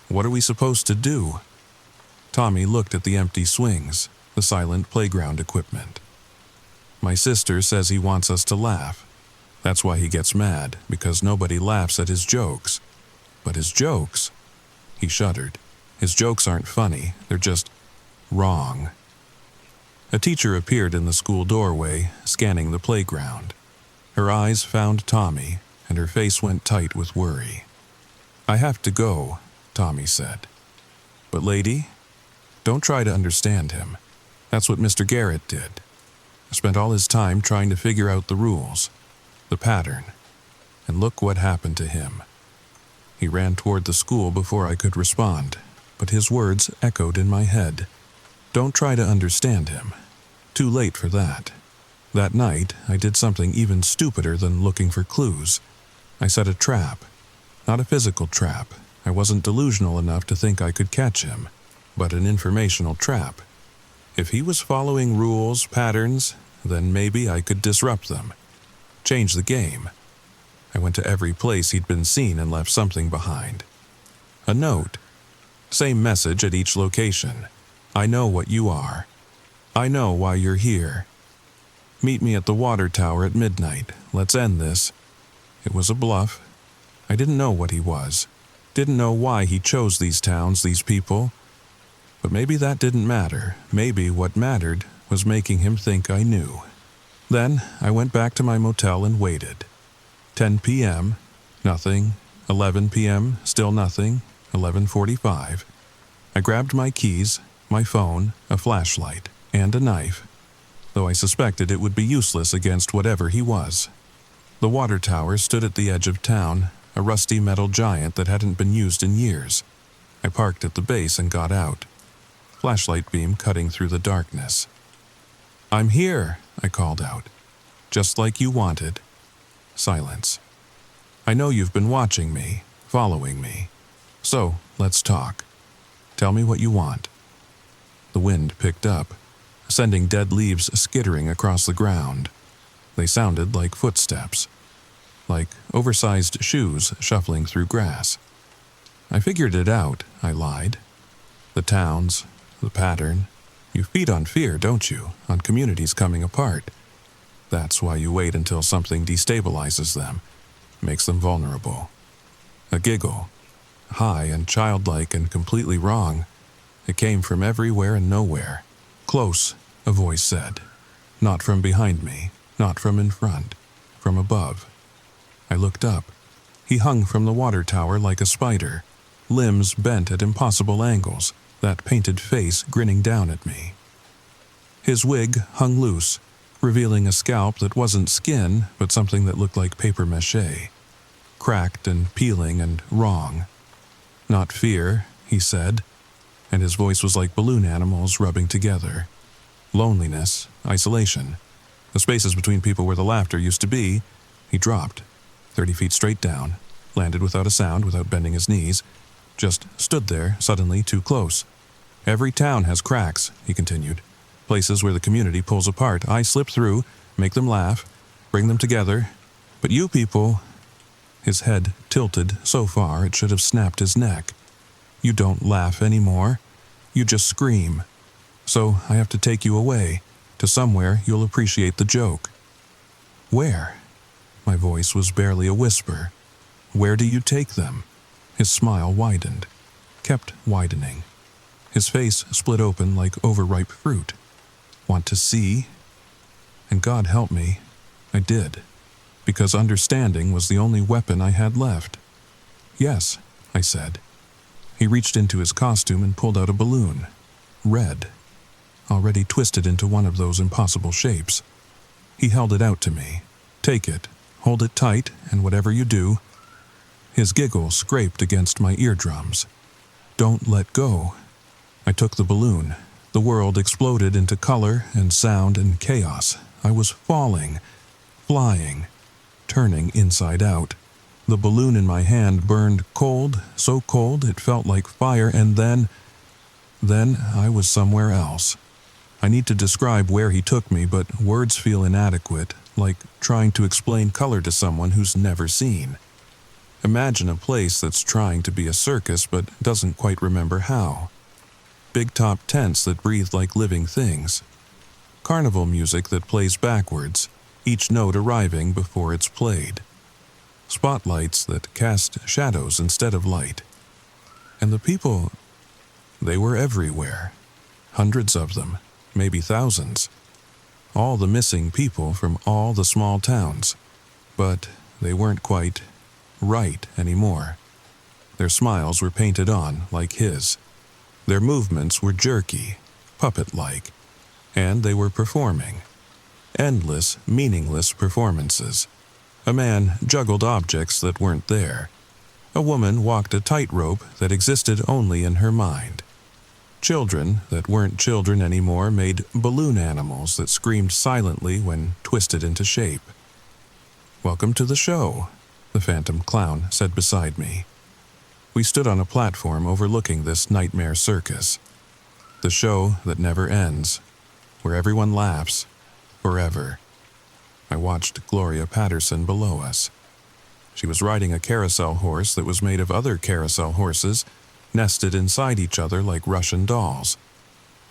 "What are we supposed to do?" Tommy looked at the empty swings, the silent playground equipment. "My sister says he wants us to laugh. That's why he gets mad, because nobody laughs at his jokes. But his jokes?" He shuddered. "His jokes aren't funny, they're just wrong." A teacher appeared in the school doorway, scanning the playground. Her eyes found Tommy, and her face went tight with worry. "I have to go," Tommy said. "But lady, don't try to understand him. That's what Mr. Garrett did. Spent all his time trying to figure out the rules, the pattern, and look what happened to him." He ran toward the school before I could respond, but his words echoed in my head. Don't try to understand him. Too late for that. That night, I did something even stupider than looking for clues. I set a trap. Not a physical trap. I wasn't delusional enough to think I could catch him, but an informational trap. If he was following rules, patterns, then maybe I could disrupt them. Change the game. I went to every place he'd been seen and left something behind. A note. Same message at each location. "I know what you are. I know why you're here. Meet me at the water tower at midnight. Let's end this." It was a bluff. I didn't know what he was. Didn't know why he chose these towns, these people. But maybe that didn't matter. Maybe what mattered was making him think I knew. Then I went back to my motel and waited. 10 p.m., Nothing. 11 p.m., still nothing. 11:45. I grabbed my keys, my phone, a flashlight, and a knife, though I suspected it would be useless against whatever he was. The water tower stood at the edge of town, a rusty metal giant that hadn't been used in years. I parked at the base and got out, flashlight beam cutting through the darkness. "I'm here," I called out. "Just like you wanted." Silence. "I know you've been watching me, following me. So, let's talk. Tell me what you want." The wind picked up, sending dead leaves skittering across the ground. They sounded like footsteps, like oversized shoes shuffling through grass. "I figured it out," I lied. "The towns, the pattern. You feed on fear, don't you? On communities coming apart. That's why you wait until something destabilizes them, makes them vulnerable." A giggle, high and childlike and completely wrong. It came from everywhere and nowhere. "Close," a voice said. Not from behind me, not from in front, from above. I looked up. He hung from the water tower like a spider, limbs bent at impossible angles, that painted face grinning down at me. His wig hung loose, revealing a scalp that wasn't skin, but something that looked like paper mache. Cracked and peeling and wrong. "Not fear," he said, and his voice was like balloon animals rubbing together. "Loneliness, isolation. The spaces between people where the laughter used to be." He dropped, 30 feet straight down, landed without a sound, without bending his knees, just stood there, suddenly too close. "Every town has cracks," he continued. "Places where the community pulls apart. I slip through, make them laugh, bring them together. But you people..." His head tilted so far it should have snapped his neck. "You don't laugh anymore. You just scream. So I have to take you away, to somewhere you'll appreciate the joke." "Where?" My voice was barely a whisper. "Where do you take them?" His smile widened, kept widening. His face split open like overripe fruit. "Want to see?" And God help me, I did, because understanding was the only weapon I had left. "Yes," I said. He reached into his costume and pulled out a balloon. Red. Already twisted into one of those impossible shapes. He held it out to me. "Take it, hold it tight, and whatever you do..." His giggle scraped against my eardrums. "Don't let go." I took the balloon. The world exploded into color and sound and chaos. I was falling, flying, turning inside out. The balloon in my hand burned cold, so cold it felt like fire, and then I was somewhere else. I need to describe where he took me, but words feel inadequate, like trying to explain color to someone who's never seen. Imagine a place that's trying to be a circus but doesn't quite remember how. Big top tents that breathe like living things. Carnival music that plays backwards, each note arriving before it's played. Spotlights that cast shadows instead of light. And the people, they were everywhere. Hundreds of them, maybe thousands. All the missing people from all the small towns. But they weren't quite right anymore. Their smiles were painted on like his. Their movements were jerky, puppet-like, and they were performing. Endless, meaningless performances. A man juggled objects that weren't there. A woman walked a tightrope that existed only in her mind. Children that weren't children anymore made balloon animals that screamed silently when twisted into shape. "Welcome to the show," the phantom clown said beside me. We stood on a platform overlooking this nightmare circus. The show that never ends, where everyone laughs, forever. I watched Gloria Patterson below us. She was riding a carousel horse that was made of other carousel horses, nested inside each other like Russian dolls.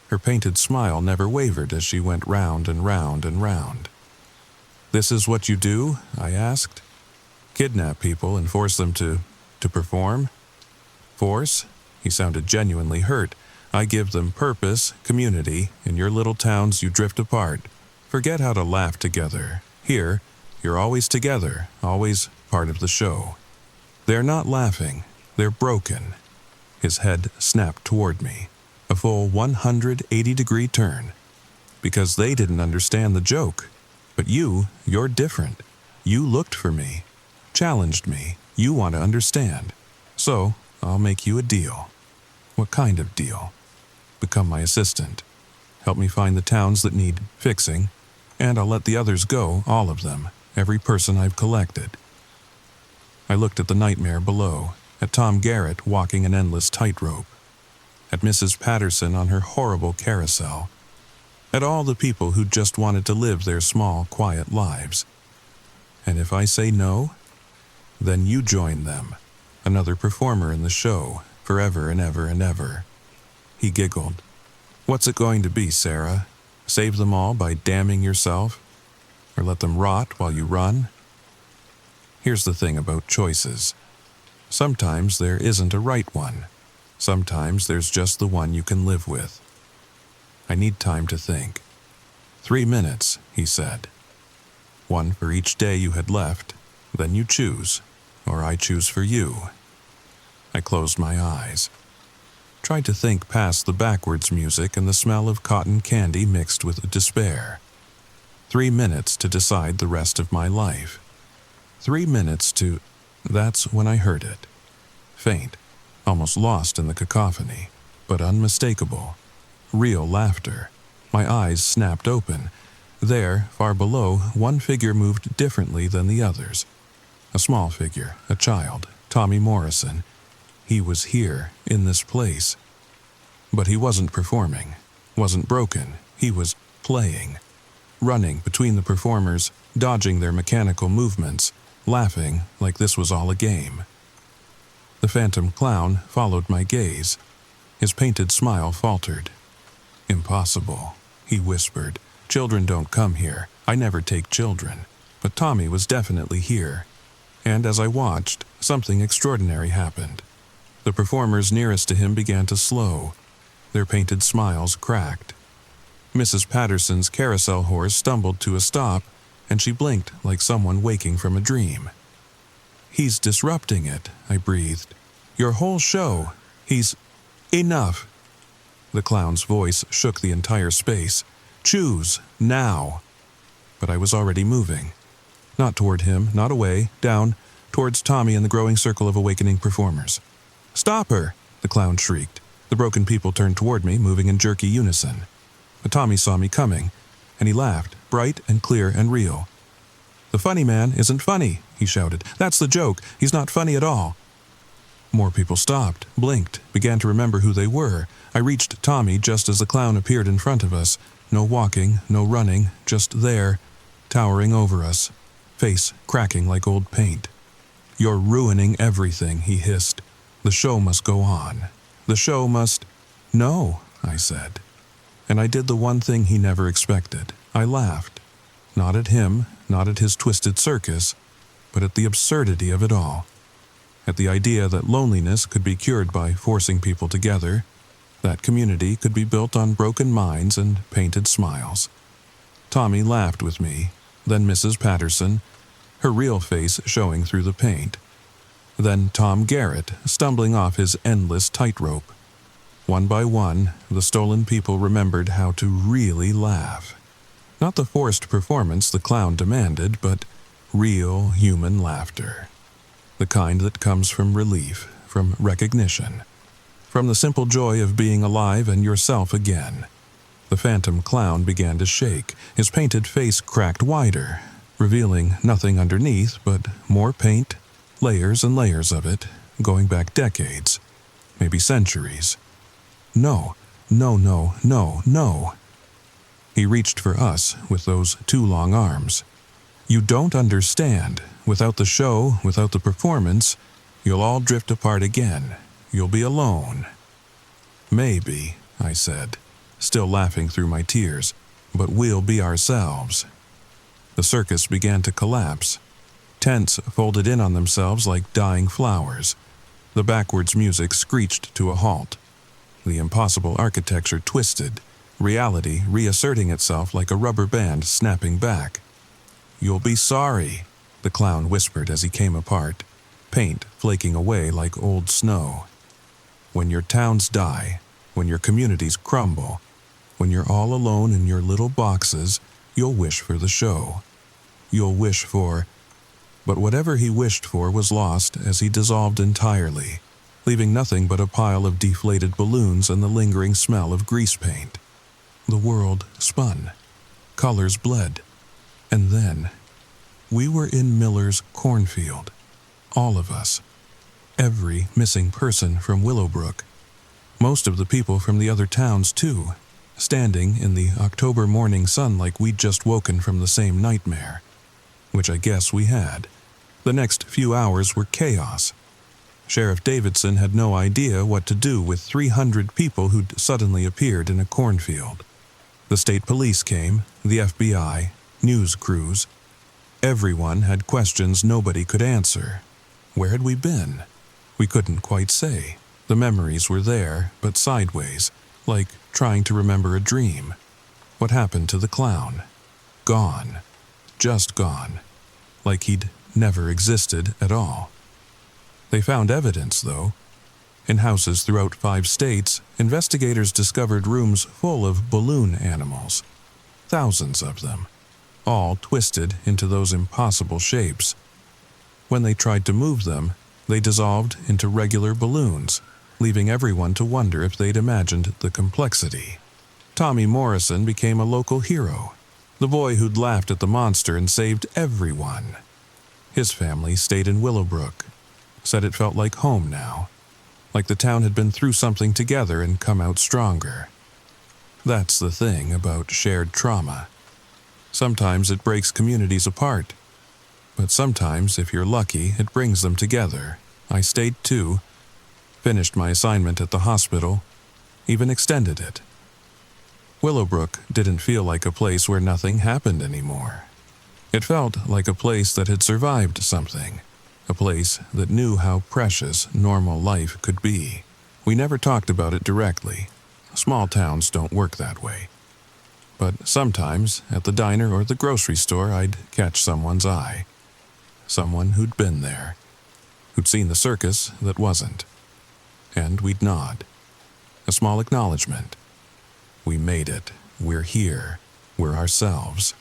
Her painted smile never wavered as she went round and round and round. "This is what you do?" I asked. "Kidnap people and force them to perform?" "Force?" He sounded genuinely hurt. "I give them purpose, community. In your little towns you drift apart. Forget how to laugh together. Here, you're always together, always part of the show." They're not laughing, they're broken. His head snapped toward me, a full 180-degree turn. Because they didn't understand the joke. But you're different. You looked for me, challenged me. You want to understand. So, I'll make you a deal. What kind of deal? Become my assistant. Help me find the towns that need fixing, and I'll let the others go, all of them, every person I've collected. I looked at the nightmare below, at Tom Garrett walking an endless tightrope, at Mrs. Patterson on her horrible carousel, at all the people who just wanted to live their small, quiet lives. And if I say no, then you join them, another performer in the show, forever and ever and ever. He giggled. What's it going to be, Sarah? Save them all by damning yourself? Or let them rot while you run? Here's the thing about choices. Sometimes there isn't a right one. Sometimes there's just the one you can live with. I need time to think. 3 minutes, he said. 1 for each day you had left. Then you choose, or I choose for you. I closed my eyes. Tried to think past the backwards music and the smell of cotton candy mixed with despair. 3 minutes to decide the rest of my life. 3 minutes to... That's when I heard it. Faint, almost lost in the cacophony, but unmistakable. Real laughter. My eyes snapped open. There, far below, one figure moved differently than the others. A small figure, a child, Tommy Morrison. He was here, in this place. But he wasn't performing, wasn't broken. He was playing, running between the performers, dodging their mechanical movements, laughing like this was all a game. The phantom clown followed my gaze. His painted smile faltered. Impossible, he whispered. Children don't come here. I never take children. But Tommy was definitely here. And as I watched, something extraordinary happened. The performers nearest to him began to slow. Their painted smiles cracked. Mrs. Patterson's carousel horse stumbled to a stop, and she blinked like someone waking from a dream. He's disrupting it, I breathed. Your whole show. He's... Enough. The clown's voice shook the entire space. Choose, now. But I was already moving. Not toward him, not away, down, towards Tommy and the growing circle of awakening performers. Stop her, the clown shrieked. The broken people turned toward me, moving in jerky unison. But Tommy saw me coming, and he laughed, bright and clear and real. The funny man isn't funny, he shouted. That's the joke. He's not funny at all. More people stopped, blinked, began to remember who they were. I reached Tommy just as the clown appeared in front of us. No walking, no running, just there, towering over us, face cracking like old paint. You're ruining everything, he hissed. The show must go on. The show must... No, I said. And I did the one thing he never expected. I laughed. Not at him, not at his twisted circus, but at the absurdity of it all. At the idea that loneliness could be cured by forcing people together, that community could be built on broken minds and painted smiles. Tommy laughed with me, then Mrs. Patterson, her real face showing through the paint. Then Tom Garrett, stumbling off his endless tightrope. One by one, the stolen people remembered how to really laugh. Not the forced performance the clown demanded, but real human laughter. The kind that comes from relief, from recognition, from the simple joy of being alive and yourself again. The phantom clown began to shake. His painted face cracked wider, revealing nothing underneath but more paint, layers and layers of it, going back decades, maybe centuries. No, no, no, no, no. He reached for us with those 2 long arms. You don't understand. Without the show, without the performance, you'll all drift apart again. You'll be alone. Maybe, I said, still laughing through my tears, but we'll be ourselves. The circus began to collapse. Tents folded in on themselves like dying flowers. The backwards music screeched to a halt. The impossible architecture twisted, reality reasserting itself like a rubber band snapping back. You'll be sorry, the clown whispered as he came apart. paint flaking away like old snow. When your towns die, when your communities crumble, when you're all alone in your little boxes, you'll wish for the show. You'll wish for... But whatever he wished for was lost as he dissolved entirely, leaving nothing but a pile of deflated balloons and the lingering smell of grease paint. The world spun. Colors bled. And then, we were in Miller's cornfield. All of us. Every missing person from Willowbrook. Most of the people from the other towns, too, standing in the October morning sun like we'd just woken from the same nightmare. Which I guess we had. The next few hours were chaos. Sheriff Davidson had no idea what to do with 300 people who'd suddenly appeared in a cornfield. The state police came, the FBI, news crews. Everyone had questions nobody could answer. Where had we been? We couldn't quite say. The memories were there, but sideways, like trying to remember a dream. What happened to the clown? Gone. Just gone. Like he'd never existed at all. They found evidence, though. In houses throughout 5 states, investigators discovered rooms full of balloon animals. Thousands of them. All twisted into those impossible shapes. When they tried to move them, they dissolved into regular balloons, leaving everyone to wonder if they'd imagined the complexity. Tommy Morrison became a local hero, the boy who'd laughed at the monster and saved everyone. His family stayed in Willowbrook, said it felt like home now, like the town had been through something together and come out stronger. That's the thing about shared trauma. Sometimes it breaks communities apart, but sometimes, if you're lucky, it brings them together. I stayed too, finished my assignment at the hospital, even extended it. Willowbrook didn't feel like a place where nothing happened anymore. It felt like a place that had survived something, a place that knew how precious normal life could be. We never talked about it directly. Small towns don't work that way. But sometimes, at the diner or the grocery store, I'd catch someone's eye. Someone who'd been there, who'd seen the circus that wasn't. And we'd nod. A small acknowledgement. We made it. We're here. We're ourselves.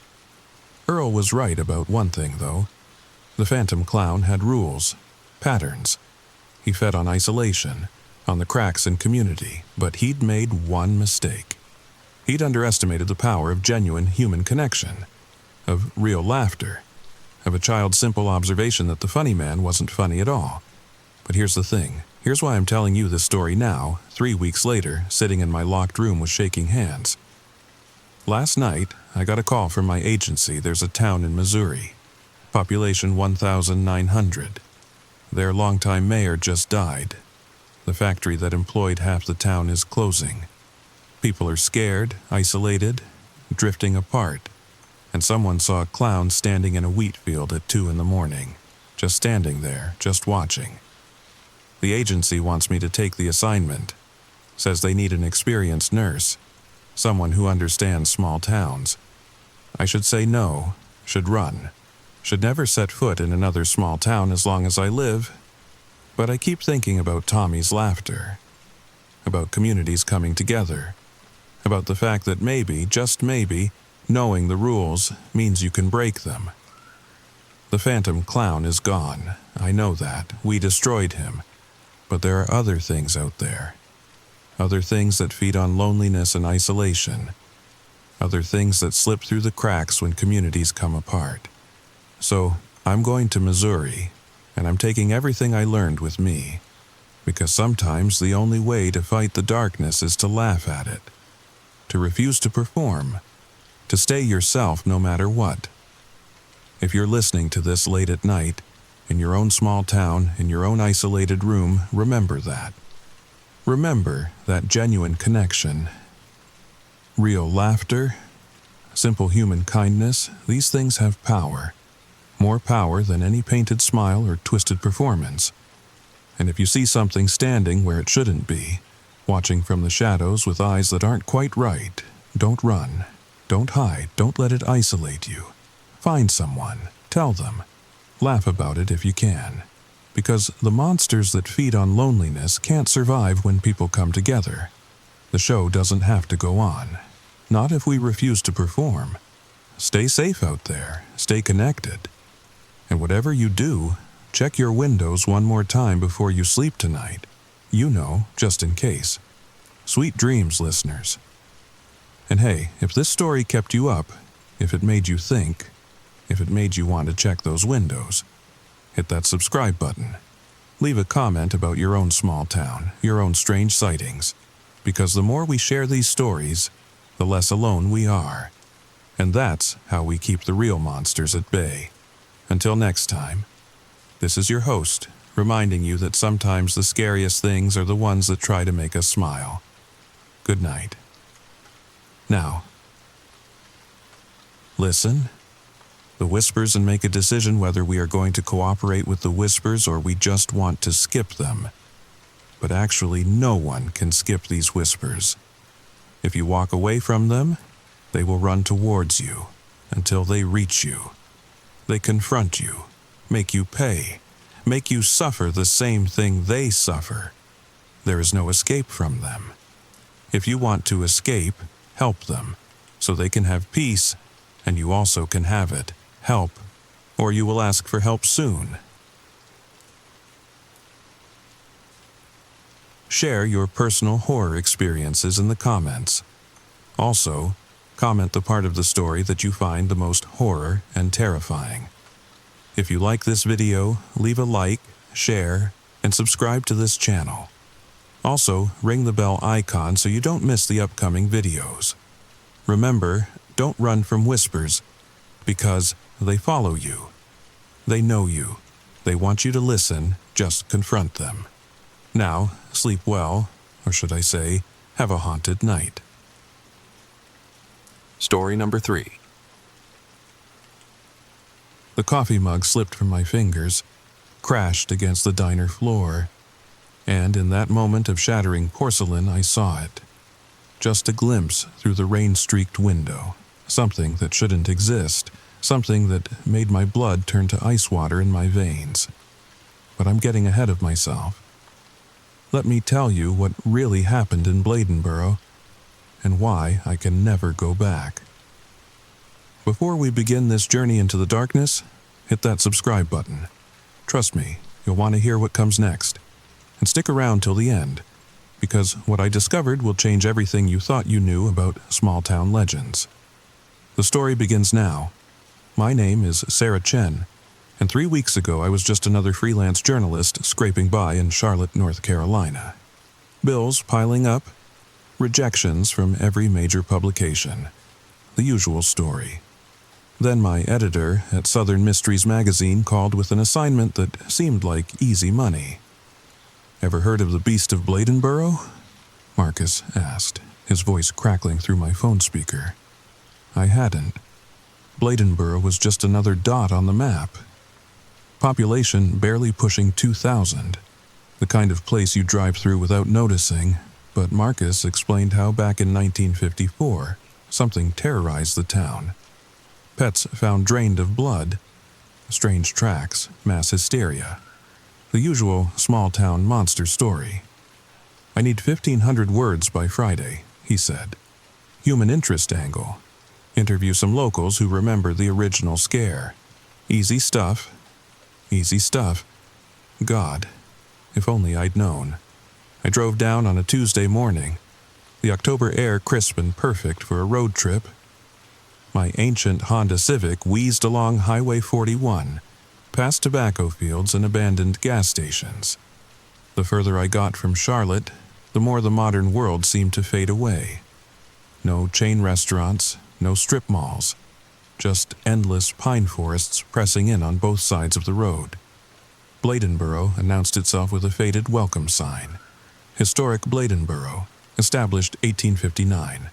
Earl was right about one thing, though. The Phantom Clown had rules, patterns. He fed on isolation, on the cracks in community, but he'd made one mistake. He'd underestimated the power of genuine human connection, of real laughter, of a child's simple observation that the funny man wasn't funny at all. But here's the thing. Here's why I'm telling you this story now, 3 weeks later, sitting in my locked room with shaking hands. Last night, I got a call from my agency. There's a town in Missouri. Population 1,900. Their longtime mayor just died. The factory that employed half the town is closing. People are scared, isolated, drifting apart. And someone saw a clown standing in a wheat field at 2 a.m, just standing there, just watching. The agency wants me to take the assignment. Says they need an experienced nurse, someone who understands small towns. I should say no, should run, should never set foot in another small town as long as I live. But I keep thinking about Tommy's laughter, about communities coming together, about the fact that maybe, just maybe, knowing the rules means you can break them. The Phantom Clown is gone. I know that. We destroyed him. But there are other things out there. Other things that feed on loneliness and isolation. Other things that slip through the cracks when communities come apart. So, I'm going to Missouri, and I'm taking everything I learned with me. Because sometimes the only way to fight the darkness is to laugh at it. To refuse to perform. To stay yourself no matter what. If you're listening to this late at night, in your own small town, in your own isolated room, remember that. Remember that genuine connection. Real laughter, simple human kindness, these things have power. More power than any painted smile or twisted performance. And if you see something standing where it shouldn't be, watching from the shadows with eyes that aren't quite right, don't run. Don't hide. Don't let it isolate you. Find someone. Tell them. Laugh about it if you can. Because the monsters that feed on loneliness can't survive when people come together. The show doesn't have to go on. Not if we refuse to perform. Stay safe out there. Stay connected. And whatever you do, check your windows one more time before you sleep tonight. You know, just in case. Sweet dreams, listeners. And hey, if this story kept you up, if it made you think, if it made you want to check those windows, hit that subscribe button. Leave a comment about your own small town, your own strange sightings, because the more we share these stories, the less alone we are. And that's how we keep the real monsters at bay. Until next time, this is your host, reminding you that sometimes the scariest things are the ones that try to make us smile. Good night. Now, listen the whispers and make a decision whether we are going to cooperate with the whispers or we just want to skip them. But actually, no one can skip these whispers. If you walk away from them, they will run towards you until they reach you. They confront you, make you pay, make you suffer the same thing they suffer. There is no escape from them. If you want to escape, help them, so they can have peace, and you also can have it. Help, or you will ask for help soon. Share your personal horror experiences in the comments. Also, comment the part of the story that you find the most horror and terrifying. If you like this video, leave a like, share, and subscribe to this channel. Also, ring the bell icon so you don't miss the upcoming videos. Remember, don't run from whispers, because they follow you. They know you. They want you to listen, just confront them. Now, sleep well, or should I say, have a haunted night. Story number 3. The coffee mug slipped from my fingers, crashed against the diner floor, and in that moment of shattering porcelain I saw it. Just a glimpse through the rain-streaked window. Something that shouldn't exist. Something that made my blood turn to ice water in my veins. But I'm getting ahead of myself. Let me tell you what really happened in Bladenboro, and why I can never go back. Before we begin this journey into the darkness, hit that subscribe button. Trust me, you'll want to hear what comes next. And stick around till the end, because what I discovered will change everything you thought you knew about small-town legends. The story begins now. My name is Sarah Chen, and 3 weeks ago I was just another freelance journalist scraping by in Charlotte, North Carolina. Bills piling up, rejections from every major publication. The usual story. Then my editor at Southern Mysteries magazine called with an assignment that seemed like easy money. "Ever heard of the Beast of Bladenboro?" Marcus asked, his voice crackling through my phone speaker. I hadn't. Bladenboro was just another dot on the map. Population barely pushing 2,000. The kind of place you drive through without noticing, but Marcus explained how back in 1954, something terrorized the town. Pets found drained of blood, strange tracks, mass hysteria. The usual small-town monster story. "I need 1,500 words by Friday," he said. "Human interest angle. Interview some locals who remember the original scare. Easy stuff. Easy stuff. God, if only I'd known." I drove down on a Tuesday morning. The October air crisp and perfect for a road trip. My ancient Honda Civic wheezed along Highway 41, past tobacco fields and abandoned gas stations. The further I got from Charlotte, the more the modern world seemed to fade away. No chain restaurants, no strip malls, just endless pine forests pressing in on both sides of the road. Bladenboro announced itself with a faded welcome sign. Historic Bladenboro, established 1859.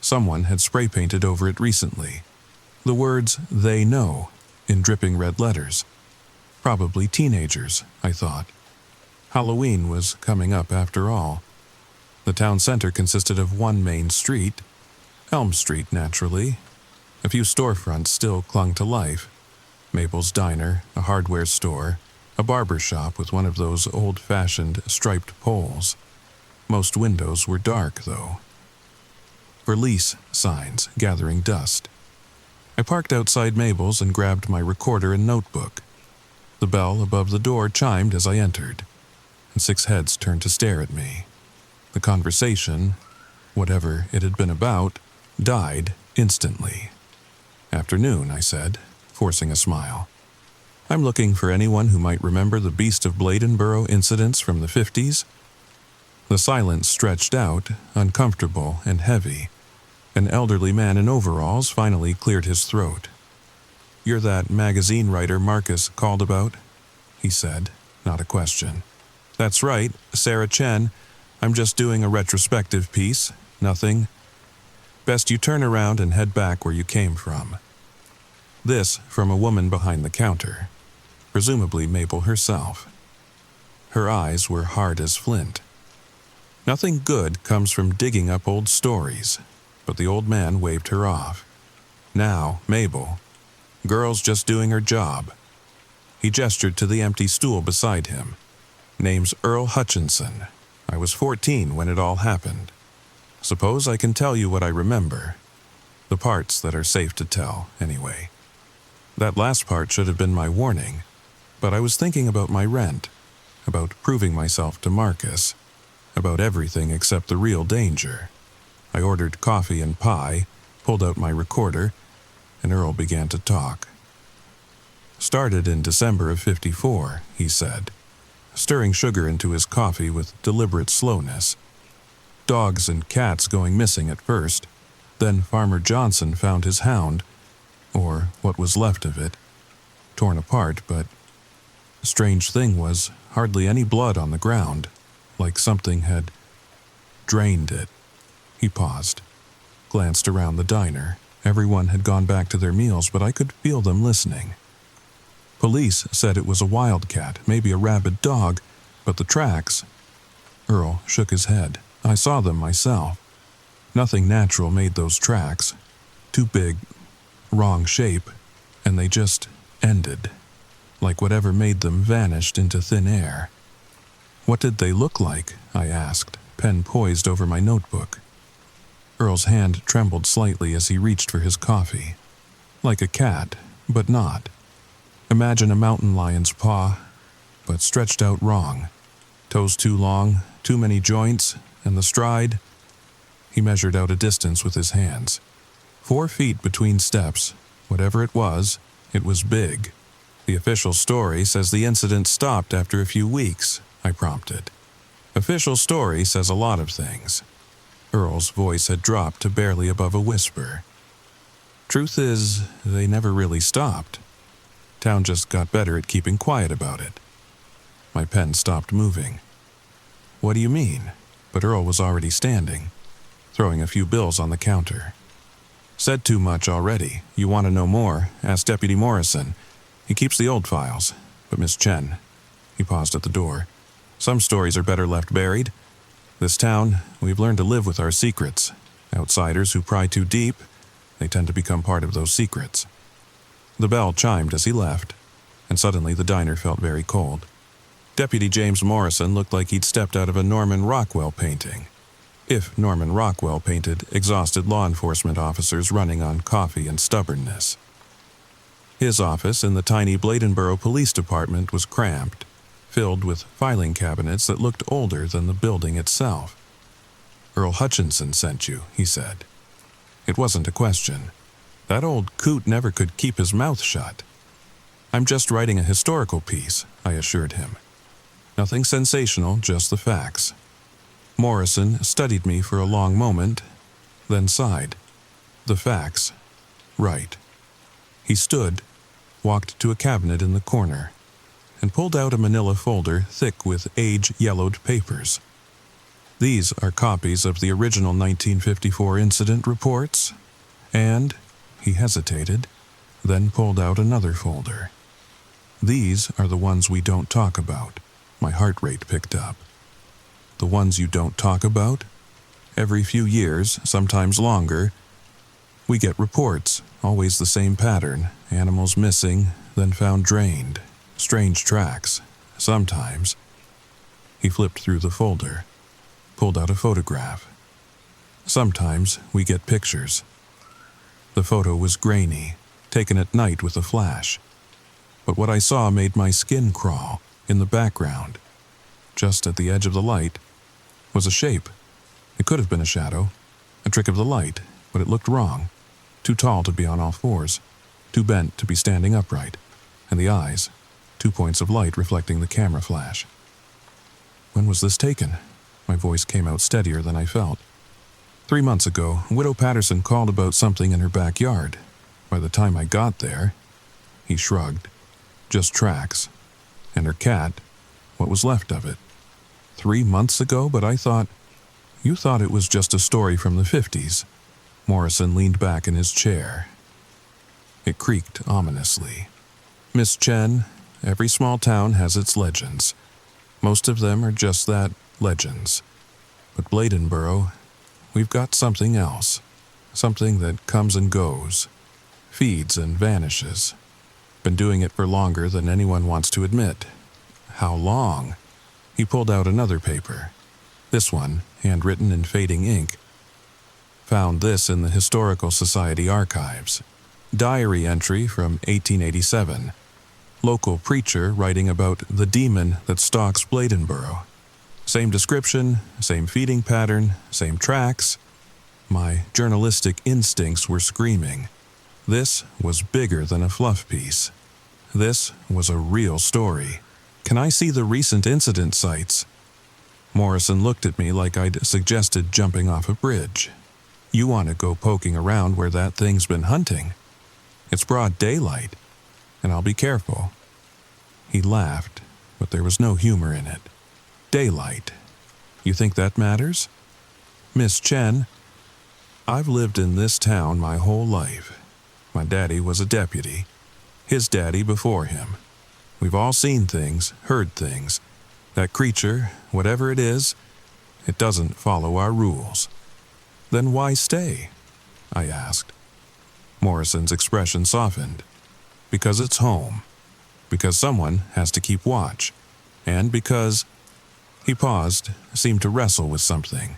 Someone had spray-painted over it recently. The words, "They know," in dripping red letters. Probably teenagers, I thought. Halloween was coming up after all. The town center consisted of one main street, Elm Street naturally. A few storefronts still clung to life. Mabel's Diner, a hardware store, A barber shop with one of those old-fashioned striped poles. Most windows were dark, though. For lease signs gathering dust. I parked outside Mabel's and grabbed my recorder and notebook. The bell above the door chimed as I entered, and 6 heads turned to stare at me. The conversation, whatever it had been about, died instantly. "Afternoon," I said, forcing a smile. "I'm looking for anyone who might remember the Beast of Bladenborough incidents from the 50s. The silence stretched out, uncomfortable and heavy. An elderly man in overalls finally cleared his throat. "You're that magazine writer Marcus called about?" he said, not a question. "That's right, Sarah Chen. I'm just doing a retrospective piece. Nothing. Best you turn around and head back where you came from." This from a woman behind the counter, presumably Mabel herself. Her eyes were hard as flint. Nothing good comes from digging up old stories, but the old man waved her off. "Now, Mabel. Girl's just doing her job." He gestured to the empty stool beside him. "Name's Earl Hutchinson. I was 14 when it all happened. Suppose I can tell you what I remember. The parts that are safe to tell, anyway. That last part should have been my warning, but I was thinking about my rent, about proving myself to Marcus, about everything except the real danger. I ordered coffee and pie, pulled out my recorder, and Earl began to talk. Started in December of '54, he said, stirring sugar into his coffee with deliberate slowness. Dogs and cats going missing at first, then Farmer Johnson found his hound, or what was left of it, torn apart, but the strange thing was hardly any blood on the ground, like something had drained it. He paused, glanced around the diner. Everyone had gone back to their meals, but I could feel them listening. Police said it was a wildcat, maybe a rabid dog, but the tracks... Earl shook his head. I saw them myself. Nothing natural made those tracks. Too big, wrong shape, and they just ended, like whatever made them vanished into thin air. "What did they look like?" I asked, pen poised over my notebook. Earl's hand trembled slightly as he reached for his coffee. "Like a cat, but not. Imagine a mountain lion's paw, but stretched out wrong. Toes too long, too many joints, and the stride..." He measured out a distance with his hands. 4 feet between steps. Whatever it was big. "The official story says the incident stopped after a few weeks," I prompted. "Official story says a lot of things." Earl's voice had dropped to barely above a whisper. "Truth is, they never really stopped. Town just got better at keeping quiet about it." My pen stopped moving. "What do you mean?" But Earl was already standing, throwing a few bills on the counter. "Said too much already. You want to know more? Ask Deputy Morrison. He keeps the old files. But Miss Chen..." He paused at the door. "Some stories are better left buried. This town, we've learned to live with our secrets. Outsiders who pry too deep, they tend to become part of those secrets." The bell chimed as he left, and suddenly the diner felt very cold. Deputy James Morrison looked like he'd stepped out of a Norman Rockwell painting. If Norman Rockwell painted exhausted law enforcement officers running on coffee and stubbornness. His office in the tiny Bladenborough Police Department was cramped, filled with filing cabinets that looked older than the building itself. "Earl Hutchinson sent you," he said. It wasn't a question. That old coot never could keep his mouth shut. "I'm just writing a historical piece," I assured him. "Nothing sensational, just the facts." Morrison studied me for a long moment, then sighed. "The facts. Right." He stood, walked to a cabinet in the corner, and pulled out a manila folder thick with age-yellowed papers. "These are copies of the original 1954 incident reports, and..." He hesitated, then pulled out another folder. "These are the ones we don't talk about." My heart rate picked up. "The ones you don't talk about? Every few years, sometimes longer, we get reports, always the same pattern. Animals missing, then found drained. Strange tracks, sometimes. He flipped through the folder, pulled out a photograph. Sometimes we get pictures. The photo was grainy, taken at night with a flash. But what I saw made my skin crawl. In the background, just at the edge of the light, was a shape. It could have been a shadow, a trick of the light, but it looked wrong. Too tall to be on all fours, too bent to be standing upright, and the eyes, 2 points of light reflecting the camera flash. When was this taken? My voice came out steadier than I felt. 3 months ago, Widow Patterson called about something in her backyard. By the time I got there, he shrugged. Just tracks. And her cat, what was left of it. 3 months ago, but I thought, you thought it was just a story from the 50s. Morrison leaned back in his chair. It creaked ominously. Miss Chen, every small town has its legends. Most of them are just that, legends. But Bladenboro, we've got something else. Something that comes and goes, feeds and vanishes. Been doing it for longer than anyone wants to admit. How long? He pulled out another paper. This one, handwritten in fading ink. Found this in the Historical Society archives. Diary entry from 1887. Local preacher writing about the demon that stalks Bladenboro. Same description, same feeding pattern, same tracks. My journalistic instincts were screaming. This was bigger than a fluff piece. This was a real story. Can I see the recent incident sites? Morrison looked at me like I'd suggested jumping off a bridge. You want to go poking around where that thing's been hunting? It's broad daylight, and I'll be careful. He laughed, but there was no humor in it. Daylight. You think that matters? Miss Chen, I've lived in this town my whole life. My daddy was a deputy. His daddy before him. We've all seen things, heard things. That creature, whatever it is, it doesn't follow our rules. Then why stay? I asked. Morrison's expression softened. Because it's home. Because someone has to keep watch. And because... He paused, seemed to wrestle with something.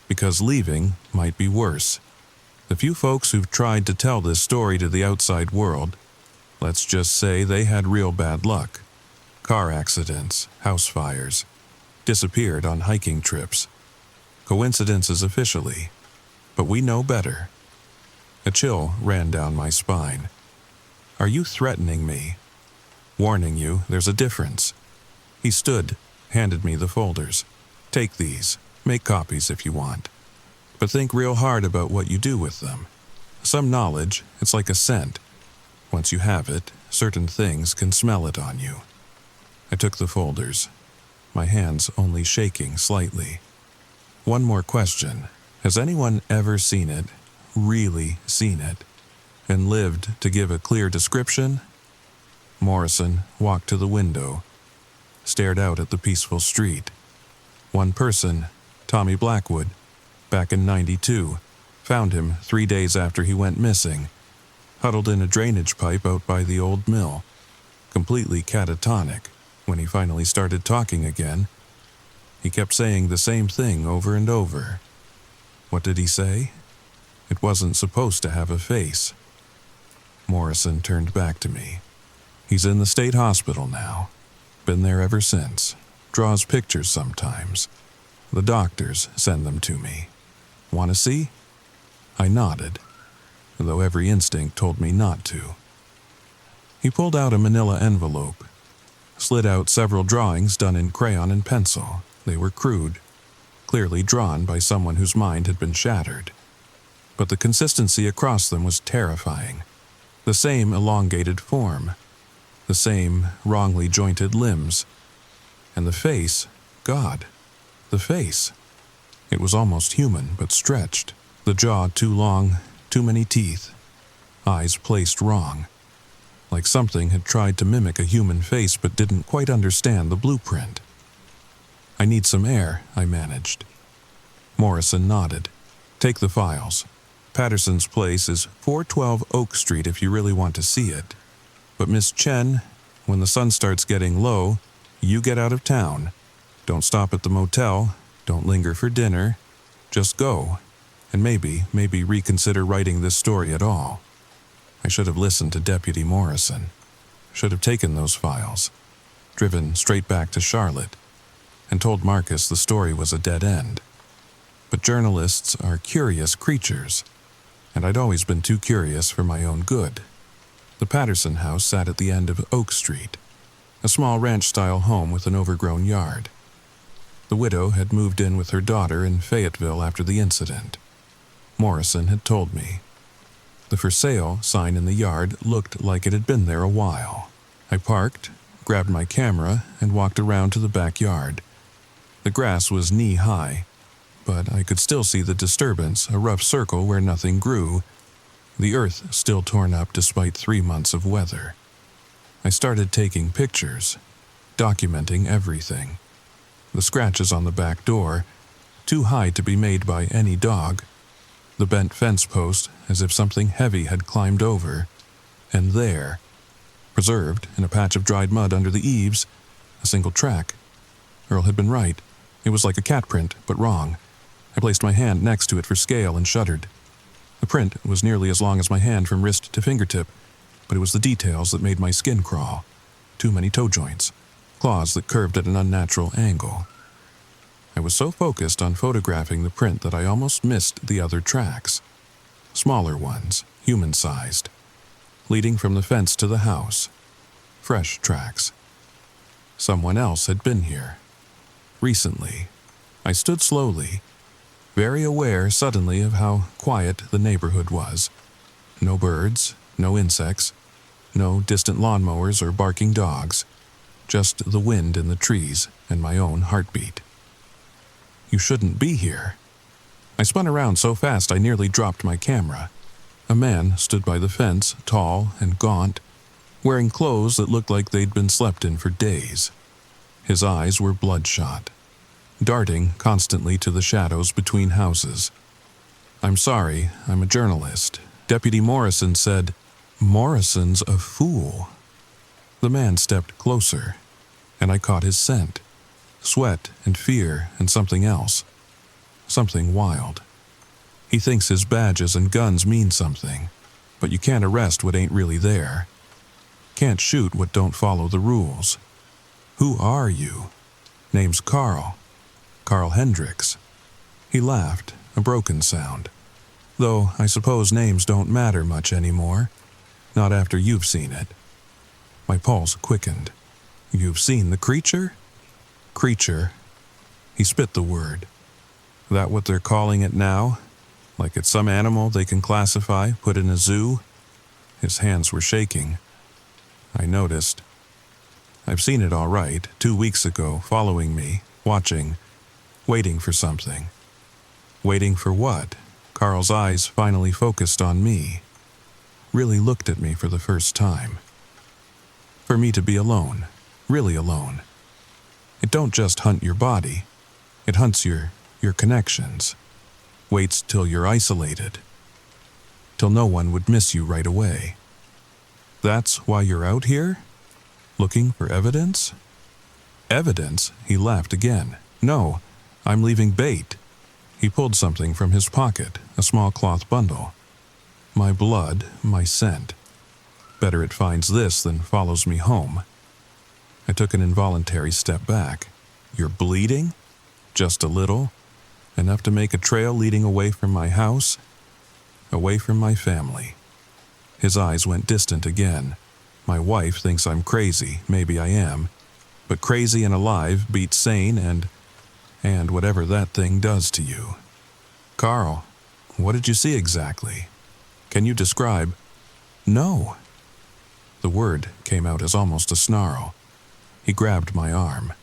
Because leaving might be worse. The few folks who've tried to tell this story to the outside world, let's just say they had real bad luck. Car accidents, house fires, disappeared on hiking trips. Coincidences officially, but we know better. A chill ran down my spine. Are you threatening me? Warning you, there's a difference. He stood, handed me the folders. Take these, make copies if you want. But think real hard about what you do with them. Some knowledge, it's like a scent. Once you have it, certain things can smell it on you. I took the folders, my hands only shaking slightly. One more question. Has anyone ever seen it, really seen it, and lived to give a clear description? Morrison walked to the window, stared out at the peaceful street. One person, Tommy Blackwood, back in '92, found him 3 days after he went missing, huddled in a drainage pipe out by the old mill, completely catatonic. When he finally started talking again, he kept saying the same thing over and over. What did he say? It wasn't supposed to have a face. Morrison turned back to me. He's in the state hospital now. Been there ever since. Draws pictures sometimes. The doctors send them to me. Want to see? I nodded, though every instinct told me not to. He pulled out a manila envelope, slid out several drawings done in crayon and pencil. They were crude, clearly drawn by someone whose mind had been shattered. But the consistency across them was terrifying. The same elongated form, the same wrongly jointed limbs. And the face, God, the face. It was almost human, but stretched. The jaw too long, too many teeth. Eyes placed wrong. Like something had tried to mimic a human face but didn't quite understand the blueprint. I need some air, I managed. Morrison nodded. Take the files. Patterson's place is 412 Oak Street if you really want to see it. But Miss Chen, when the sun starts getting low, You get out of town. Don't stop at the motel. Don't linger for dinner. Just go. And maybe reconsider writing this story at all. I should have listened to Deputy Morrison. Should have taken those files, driven straight back to Charlotte, and told Marcus the story was a dead end. But journalists are curious creatures, and I'd always been too curious for my own good. The Patterson house sat at the end of Oak Street, a small ranch-style home with an overgrown yard. The widow had moved in with her daughter in Fayetteville after the incident. Morrison had told me. The for sale sign in the yard looked like it had been there a while. I parked, grabbed my camera, and walked around to the backyard. The grass was knee-high, but I could still see the disturbance, a rough circle where nothing grew, the earth still torn up despite 3 months of weather. I started taking pictures, documenting everything. The scratches on the back door, too high to be made by any dog, the bent fence post as if something heavy had climbed over, and there, preserved in a patch of dried mud under the eaves, a single track. Earl had been right. It was like a cat print, but wrong. I placed my hand next to it for scale and shuddered. The print was nearly as long as my hand from wrist to fingertip, but it was the details that made my skin crawl. Too many toe joints, claws that curved at an unnatural angle. I was so focused on photographing the print that I almost missed the other tracks. Smaller ones, human-sized, leading from the fence to the house. Fresh tracks. Someone else had been here. Recently. I stood slowly, very aware suddenly of how quiet the neighborhood was. No birds, no insects, no distant lawnmowers or barking dogs, just the wind in the trees and my own heartbeat. You shouldn't be here. I spun around so fast I nearly dropped my camera. A man stood by the fence, tall and gaunt, wearing clothes that looked like they'd been slept in for days. His eyes were bloodshot, darting constantly to the shadows between houses. "I'm sorry, I'm a journalist. Deputy Morrison said, 'Morrison's a fool.'" The man stepped closer, and I caught his scent. Sweat and fear and something else. Something wild. He thinks his badges and guns mean something, but you can't arrest what ain't really there. Can't shoot what don't follow the rules. "Who are you?" "Name's Carl. Carl Hendricks." He laughed, a broken sound. Though I suppose names don't matter much anymore. Not after you've seen it. My pulse quickened. "You've seen the creature?" "Creature." He spit the word. "That what they're calling it now? Like it's some animal they can classify, put in a zoo?" His hands were shaking. I noticed. "I've seen it all right, 2 weeks ago, following me, watching, waiting for something." Waiting for what? Carl's eyes finally focused on me. Really looked at me for the first time. For me to be alone, really alone. It don't just hunt your body. It hunts your connections. Waits till you're isolated. Till no one would miss you right away. "That's why you're out here? Looking for evidence?" "Evidence?" He laughed again. "No, I'm leaving bait." He pulled something from his pocket, a small cloth bundle. "My blood, my scent. Better it finds this than follows me home." I took an involuntary step back. "You're bleeding? Just a little? Enough to make a trail leading away from my house? Away from my family?" His eyes went distant again. "My wife thinks I'm crazy, maybe I am. But crazy and alive beats sane and whatever that thing does to you." "Carl, what did you see exactly? Can you describe?" "No." The word came out as almost a snarl. He grabbed my arm.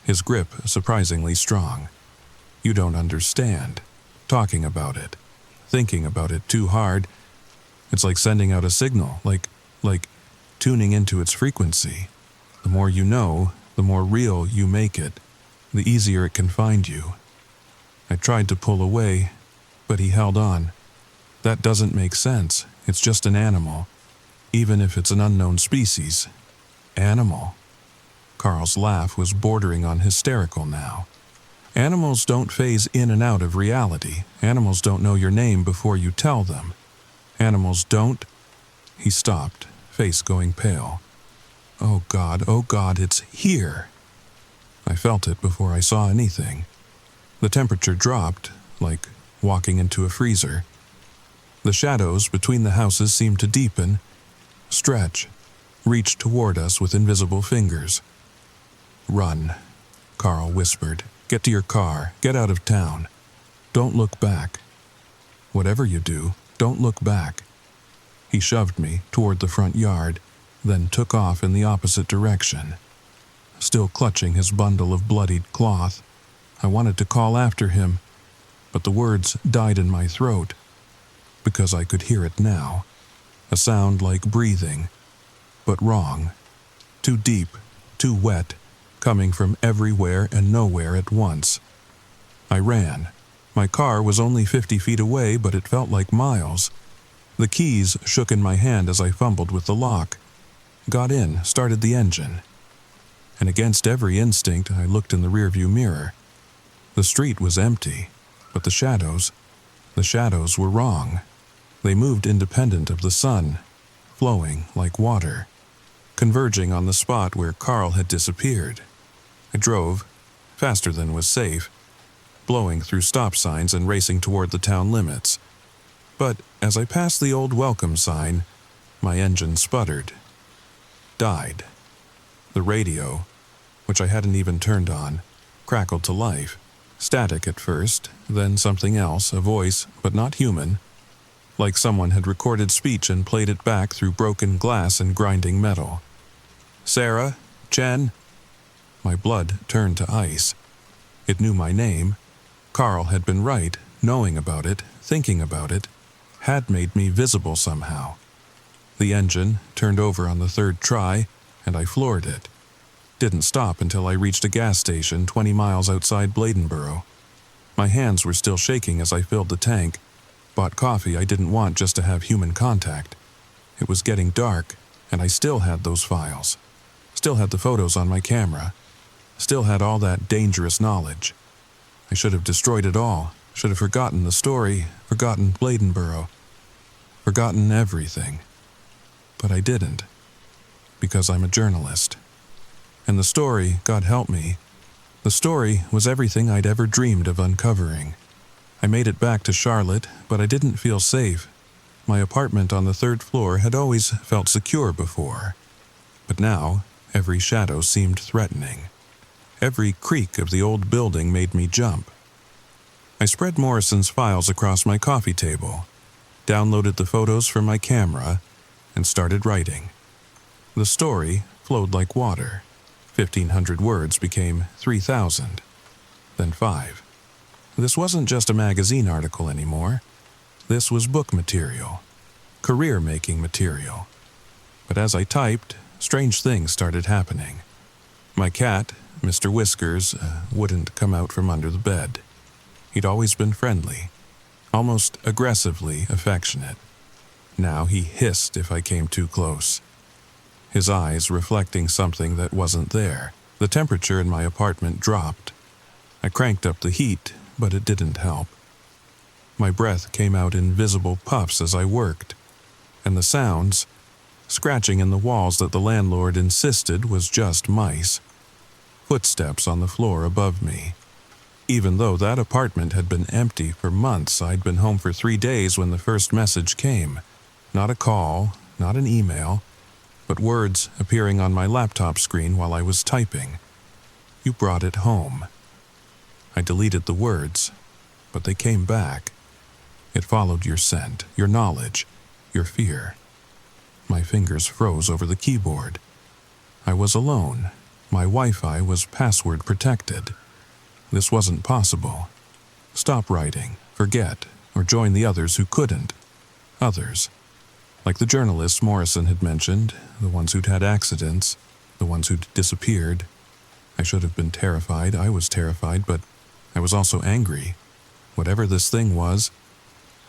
His grip surprisingly strong. "You don't understand. Talking about it. Thinking about it too hard. It's like sending out a signal, like tuning into its frequency. The more you know, the more real you make it, the easier it can find you." I tried to pull away, but he held on. "That doesn't make sense. It's just an animal. Even if it's an unknown species." "Animal?" Carl's laugh was bordering on hysterical now. Animals don't phase in and out of reality. Animals don't know your name before you tell them. Animals don't... He stopped, face going pale. Oh God, it's here. I felt it before I saw anything. The temperature dropped, like walking into a freezer. The shadows between the houses seemed to deepen, stretch, reach toward us with invisible fingers. Run, Carl whispered. Get to your car. Get out of town. Don't look back. Whatever you do, don't look back. He shoved me toward the front yard, then took off in the opposite direction. Still clutching his bundle of bloodied cloth, I wanted to call after him, but the words died in my throat, because I could hear it now. A sound like breathing, but wrong. Too deep, too wet, coming from everywhere and nowhere at once. I ran. My car was only 50 feet away, but it felt like miles. The keys shook in my hand as I fumbled with the lock. Got in, started the engine. And against every instinct, I looked in the rearview mirror. The street was empty, but the shadows were wrong. They moved independent of the sun, flowing like water, converging on the spot where Carl had disappeared. I drove, faster than was safe, blowing through stop signs and racing toward the town limits. But as I passed the old welcome sign, my engine sputtered. Died. The radio, which I hadn't even turned on, crackled to life. Static at first, then something else, a voice, but not human, like someone had recorded speech and played it back through broken glass and grinding metal. Sarah? Jen? My blood turned to ice. It knew my name. Carl had been right, knowing about it, thinking about it, had made me visible somehow. The engine turned over on the third try, and I floored it. Didn't stop until I reached a gas station 20 miles outside Bladenboro. My hands were still shaking as I filled the tank. Bought coffee I didn't want just to have human contact. It was getting dark, and I still had those files. Still had the photos on my camera. Still had all that dangerous knowledge. I should have destroyed it all. Should have forgotten the story, forgotten Bladenboro, forgotten everything. But I didn't, because I'm a journalist. And the story, God help me, the story was everything I'd ever dreamed of uncovering. I made it back to Charlotte, but I didn't feel safe. My apartment on the third floor had always felt secure before. But now, every shadow seemed threatening. Every creak of the old building made me jump. I spread Morrison's files across my coffee table, downloaded the photos from my camera, and started writing. The story flowed like water. 1,500 words became 3,000, then 5. This wasn't just a magazine article anymore. This was book material, career-making material. But as I typed, strange things started happening. My cat, Mr. Whiskers, wouldn't come out from under the bed. He'd always been friendly, almost aggressively affectionate. Now he hissed if I came too close, his eyes reflecting something that wasn't there. The temperature in my apartment dropped. I cranked up the heat, but it didn't help. My breath came out in visible puffs as I worked, and the sounds, scratching in the walls that the landlord insisted was just mice. Footsteps on the floor above me. Even though that apartment had been empty for months, I'd been home for 3 days when the first message came. Not a call, not an email, but words appearing on my laptop screen while I was typing. You brought it home. I deleted the words, but they came back. It followed your scent, your knowledge, your fear. My fingers froze over the keyboard. I was alone. My Wi-Fi was password protected. This wasn't possible. Stop writing, forget, or join the others who couldn't. Others. Like the journalists Morrison had mentioned, the ones who'd had accidents, the ones who'd disappeared. I should have been terrified. I was terrified, but I was also angry. Whatever this thing was,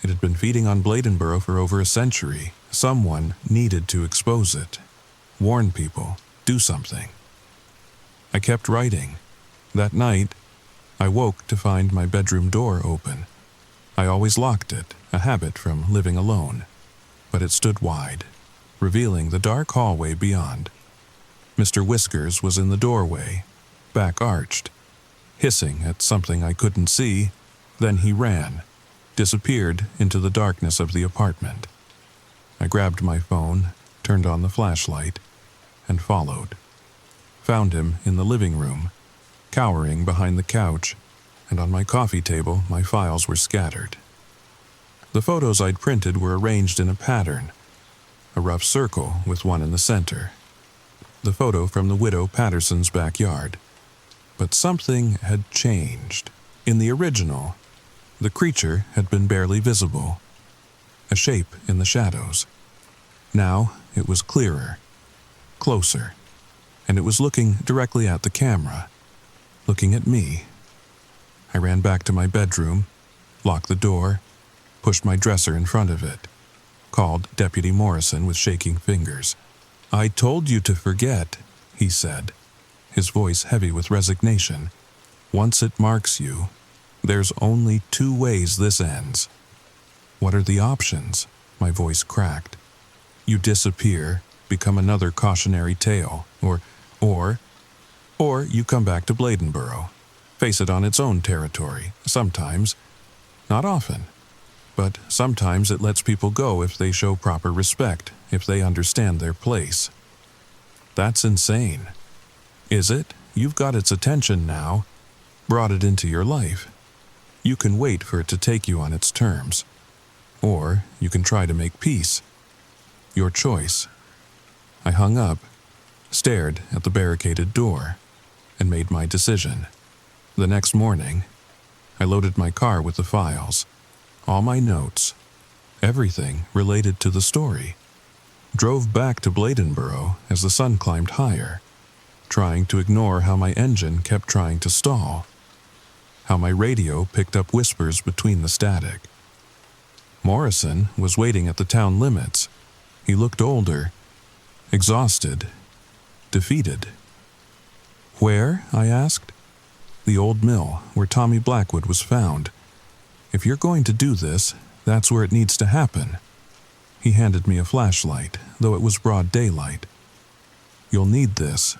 it had been feeding on Bladenboro for over a century. Someone needed to expose it. Warn people. Do something. I kept writing. That night, I woke to find my bedroom door open. I always locked it, a habit from living alone, but it stood wide, revealing the dark hallway beyond. Mr. Whiskers was in the doorway, back arched, hissing at something I couldn't see. Then he ran, disappeared into the darkness of the apartment. I grabbed my phone, turned on the flashlight, and followed. Found him in the living room, cowering behind the couch, and on my coffee table my files were scattered. The photos I'd printed were arranged in a pattern, a rough circle with one in the center. The photo from the widow Patterson's backyard. But something had changed. In the original, the creature had been barely visible, a shape in the shadows. Now it was clearer, closer, and it was looking directly at the camera, looking at me. I ran back to my bedroom, locked the door, pushed my dresser in front of it, called Deputy Morrison with shaking fingers. "I told you to forget," he said, his voice heavy with resignation. "Once it marks you, there's only 2 ways this ends." "What are the options?" My voice cracked. "You disappear, become another cautionary tale, or you come back to Bladenboro, face it on its own territory, sometimes, not often. But sometimes it lets people go if they show proper respect, if they understand their place." "That's insane." "Is it? You've got its attention now, brought it into your life. You can wait for it to take you on its terms. Or you can try to make peace. Your choice." I hung up, stared at the barricaded door, and made my decision. The next morning, I loaded my car with the files, all my notes, everything related to the story. Drove back to Bladenboro as the sun climbed higher, trying to ignore how my engine kept trying to stall, how my radio picked up whispers between the static. Morrison was waiting at the town limits. He looked older, exhausted, defeated. "Where?" I asked. "The old mill, where Tommy Blackwood was found. If you're going to do this, that's where it needs to happen." He handed me a flashlight, though it was broad daylight. "You'll need this.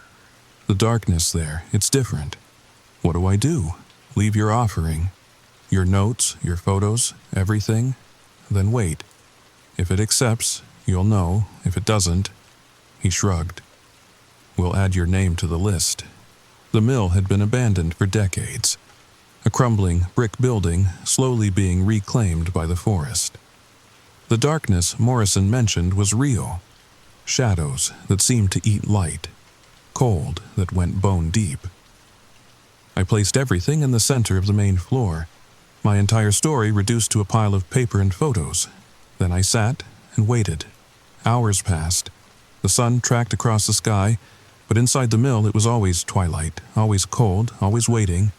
The darkness there, it's different." "What do I do? Leave your offering? Your notes, your photos, everything? Then wait. If it accepts, you'll know. If it doesn't..." He shrugged. "We'll add your name to the list." The mill had been abandoned for decades, a crumbling brick building slowly being reclaimed by the forest. The darkness Morrison mentioned was real. Shadows that seemed to eat light, cold that went bone deep. I placed everything in the center of the main floor, my entire story reduced to a pile of paper and photos. Then I sat and waited. Hours passed. The sun tracked across the sky, but inside the mill it was always twilight, always cold, always waiting.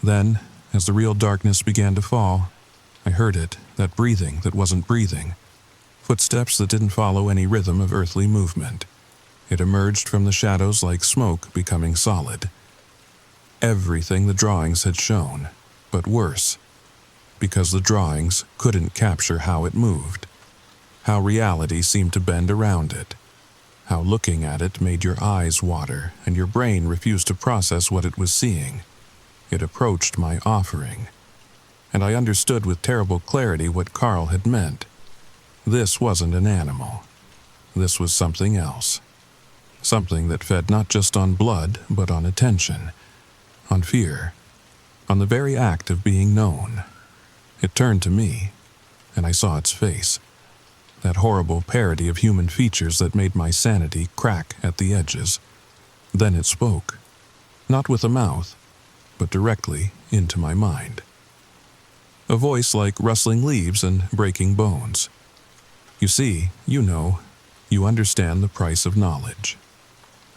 Then, as the real darkness began to fall, I heard it, that breathing that wasn't breathing. Footsteps that didn't follow any rhythm of earthly movement. It emerged from the shadows like smoke becoming solid. Everything the drawings had shown, but worse, because the drawings couldn't capture how it moved, how reality seemed to bend around it, how looking at it made your eyes water and your brain refused to process what it was seeing. It approached my offering, and I understood with terrible clarity what Carl had meant. This wasn't an animal. This was something else. Something that fed not just on blood, but on attention, on fear, on the very act of being known. It turned to me, and I saw its face. That horrible parody of human features that made my sanity crack at the edges. Then it spoke, not with a mouth, but directly into my mind. A voice like rustling leaves and breaking bones. "You see, you know, you understand the price of knowledge."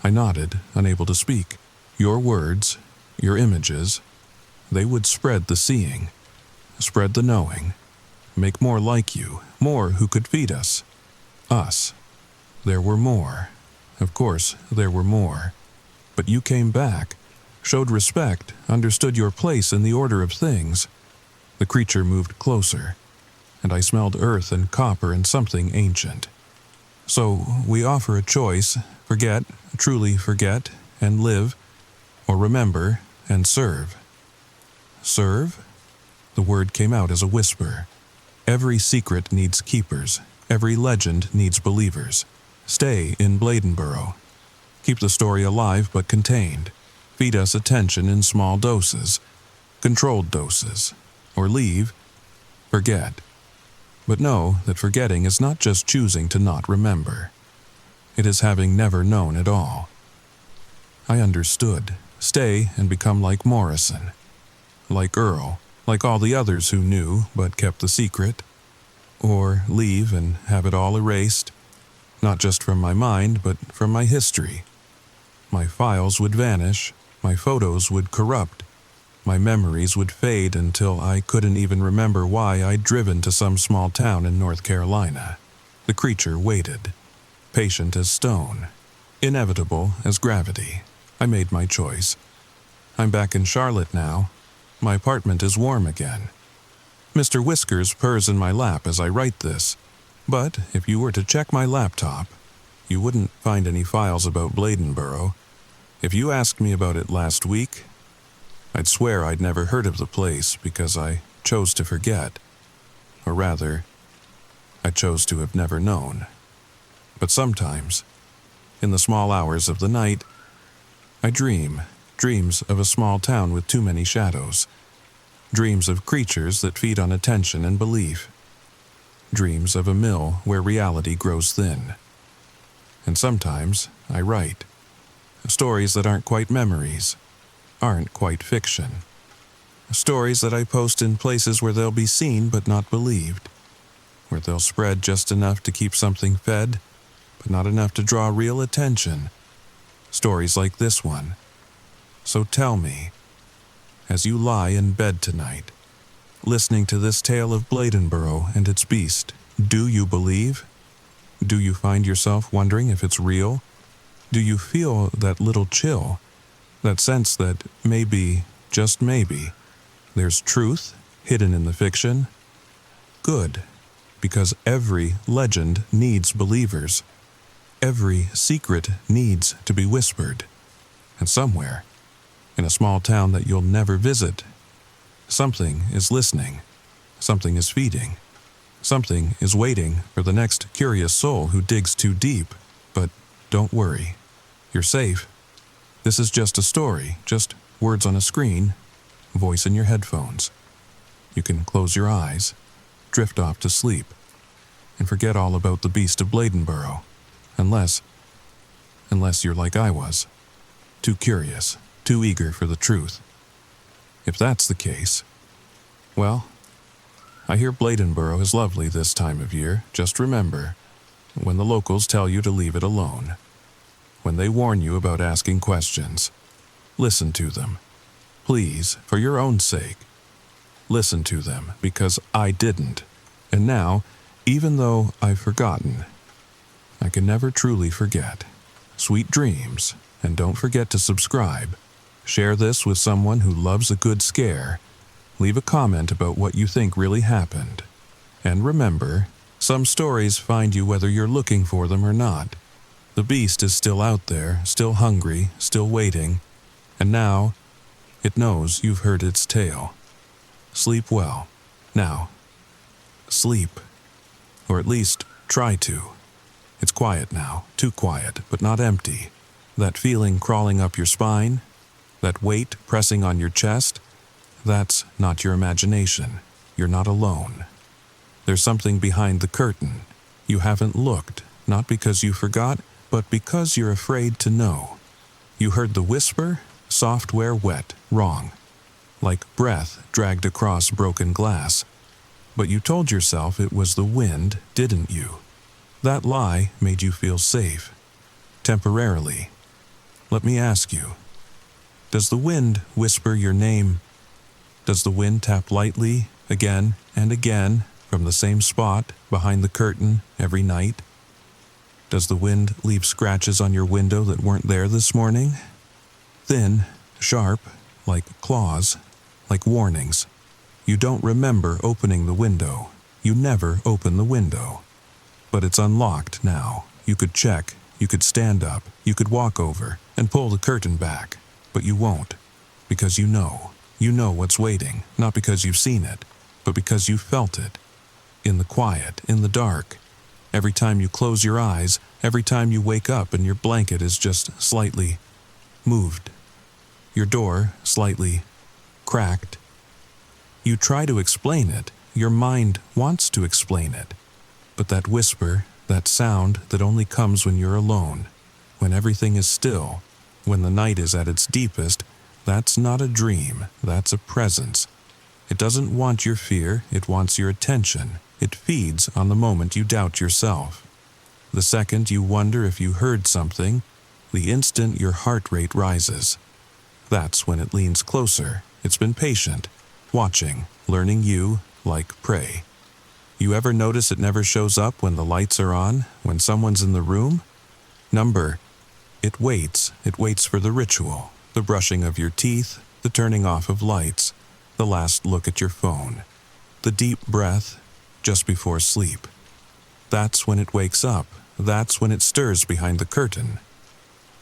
I nodded, unable to speak. "Your words, your images, they would spread the seeing, spread the knowing, make more like you, more who could feed us. Us. There were more. Of course, there were more. But you came back, showed respect, understood your place in the order of things. The creature moved closer, and I smelled earth and copper and something ancient. So we offer a choice: forget, truly forget, and live, or remember and serve. Serve? The word came out as a whisper. Every secret needs keepers. Every legend needs believers. Stay in Bladenboro. Keep the story alive but contained. Feed us attention in small doses, controlled doses. Or leave, forget. But know that forgetting is not just choosing to not remember. It is having never known at all. I understood. Stay and become like Morrison. Like Earl. Like all the others who knew but kept the secret. Or leave and have it all erased. Not just from my mind, but from my history. My files would vanish. My photos would corrupt. My memories would fade until I couldn't even remember why I'd driven to some small town in North Carolina. The creature waited, patient as stone, inevitable as gravity. I made my choice. I'm back in Charlotte now. My apartment is warm again. Mr. Whiskers purrs in my lap as I write this, but if you were to check my laptop, you wouldn't find any files about Bladenboro. If you asked me about it last week, I'd swear I'd never heard of the place because I chose to forget. Or rather, I chose to have never known. But sometimes, in the small hours of the night, I dreams of a small town with too many shadows. Dreams of creatures that feed on attention and belief. Dreams of a mill where reality grows thin. And sometimes I write. Stories that aren't quite memories, aren't quite fiction. Stories that I post in places where they'll be seen but not believed, where they'll spread just enough to keep something fed, but not enough to draw real attention. Stories like this one. So tell me, as you lie in bed tonight, listening to this tale of Bladenboro and its beast, do you believe? Do you find yourself wondering if it's real? Do you feel that little chill? That sense that maybe, just maybe, there's truth hidden in the fiction? Good, because every legend needs believers. Every secret needs to be whispered. And somewhere, in a small town that you'll never visit, something is listening. Something is feeding. Something is waiting for the next curious soul who digs too deep. But don't worry. You're safe. This is just a story, just words on a screen, voice in your headphones. You can close your eyes, drift off to sleep, and forget all about the beast of Bladenboro, unless you're like I was, too curious, too eager for the truth. If that's the case, well, I hear Bladenboro is lovely this time of year. Just remember, when the locals tell you to leave it alone, when they warn you about asking questions, listen to them. Please, for your own sake, listen to them, because I didn't. And now, even though I've forgotten, I can never truly forget. Sweet dreams, and don't forget to subscribe. Share this with someone who loves a good scare. Leave a comment about what you think really happened. And remember, some stories find you whether you're looking for them or not. The beast is still out there, still hungry, still waiting, and now it knows you've heard its tale. Sleep well. Now, sleep. Or at least try to. It's quiet now, too quiet, but not empty. That feeling crawling up your spine, that weight pressing on your chest, that's not your imagination. You're not alone. There's something behind the curtain. You haven't looked, not because you forgot, but because you're afraid to know. You heard the whisper, software wet, wrong. Like breath dragged across broken glass. But you told yourself it was the wind, didn't you? That lie made you feel safe. Temporarily. Let me ask you, does the wind whisper your name? Does the wind tap lightly, again and again, from the same spot behind the curtain every night? Does the wind leave scratches on your window that weren't there this morning? Thin, Sharp, like claws, like warnings. You don't remember opening the window. You never open the window. But it's unlocked now. You could check, you could stand up, you could walk over and pull the curtain back. But you won't. Because you know. You know what's waiting, not because you've seen it, but because you felt it. In the quiet, in the dark. Every time you close your eyes, every time you wake up and your blanket is just slightly moved. Your door slightly cracked. You try to explain it. Your mind wants to explain it. But that whisper, that sound that only comes when you're alone, when everything is still, when the night is at its deepest, that's not a dream, that's a presence. It doesn't want your fear, it wants your attention. It feeds on the moment you doubt yourself. The second you wonder if you heard something, the instant your heart rate rises. That's when it leans closer. It's been patient, watching, learning you like prey. You ever notice it never shows up when the lights are on, when someone's in the room? It waits for the ritual, the brushing of your teeth, the turning off of lights, the last look at your phone, the deep breath just before sleep. That's when it wakes up. That's when it stirs behind the curtain.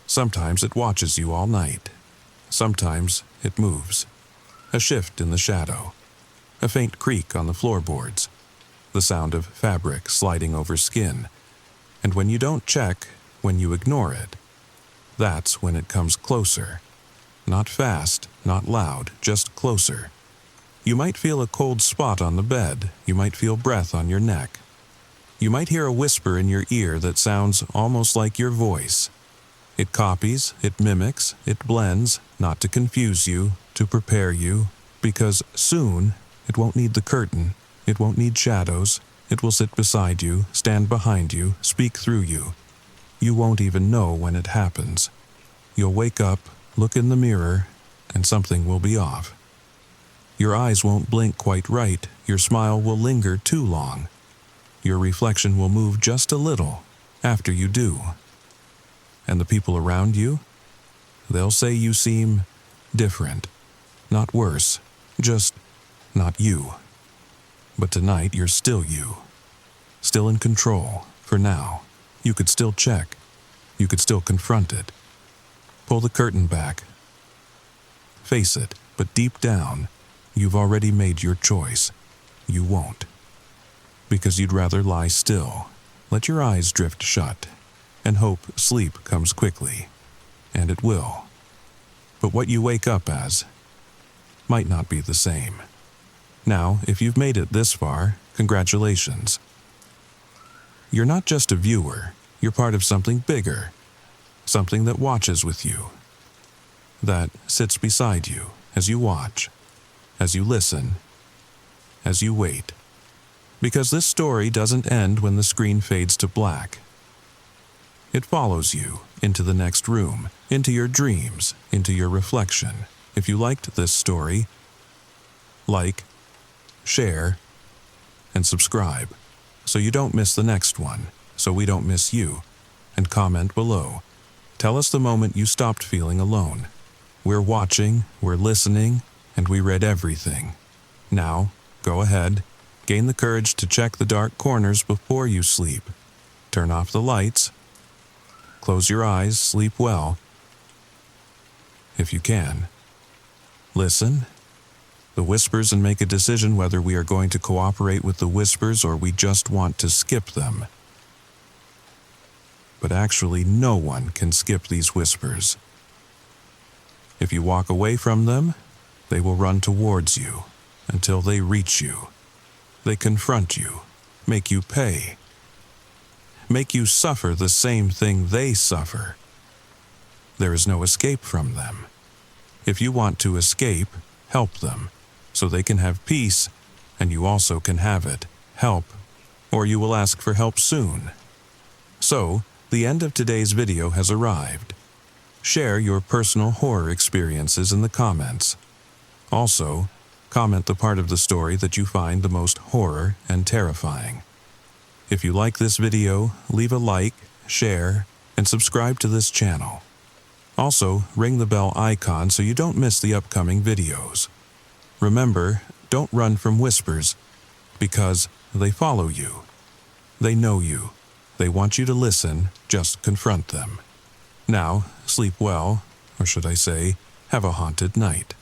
Sometimes it watches you all night. Sometimes it moves. A shift in the shadow. A faint creak on the floorboards. The sound of fabric sliding over skin. And when you don't check, when you ignore it, that's when it comes closer. Not fast, not loud, just closer. You might feel a cold spot on the bed. You might feel breath on your neck. You might hear a whisper in your ear that sounds almost like your voice. It copies, it mimics, it blends, not to confuse you, to prepare you, because soon it won't need the curtain, it won't need shadows, it will sit beside you, stand behind you, speak through you. You won't even know when it happens. You'll wake up, look in the mirror, and something will be off. Your eyes won't blink quite right, your smile will linger too long. Your reflection will move just a little after you do. And the people around you? They'll say you seem different, not worse, just not you. But tonight you're still you, still in control, for now. You could still check, you could still confront it. Pull the curtain back. Face it, but deep down, you've already made your choice. You won't. Because you'd rather lie still, let your eyes drift shut, and hope sleep comes quickly. And it will. But what you wake up as might not be the same. Now, if you've made it this far, congratulations. You're not just a viewer, you're part of something bigger, something that watches with you, that sits beside you as you watch, as you listen, as you wait. Because this story doesn't end when the screen fades to black. It follows you into the next room, into your dreams, into your reflection. If you liked this story, like, share, and subscribe, so you don't miss the next one, so we don't miss you, and comment below. Tell us the moment you stopped feeling alone. We're watching, we're listening, and we read everything. Now, go ahead, gain the courage to check the dark corners before you sleep. Turn off the lights. Close your eyes, sleep well. If you can. Listen the whispers and make a decision whether we are going to cooperate with the whispers or we just want to skip them. But actually, no one can skip these whispers. If you walk away from them, they will run towards you until they reach you. They confront you, make you pay, make you suffer the same thing they suffer. There is no escape from them. If you want to escape, help them, so they can have peace, and you also can have it. Help, or you will ask for help soon. So, the end of today's video has arrived. Share your personal horror experiences in the comments. Also, comment the part of the story that you find the most horror and terrifying. If you like this video, leave a like, share, and subscribe to this channel. Also, ring the bell icon so you don't miss the upcoming videos. Remember, don't run from whispers, because they follow you. They know you. They want you to listen, just confront them. Now, sleep well, or should I say, have a haunted night.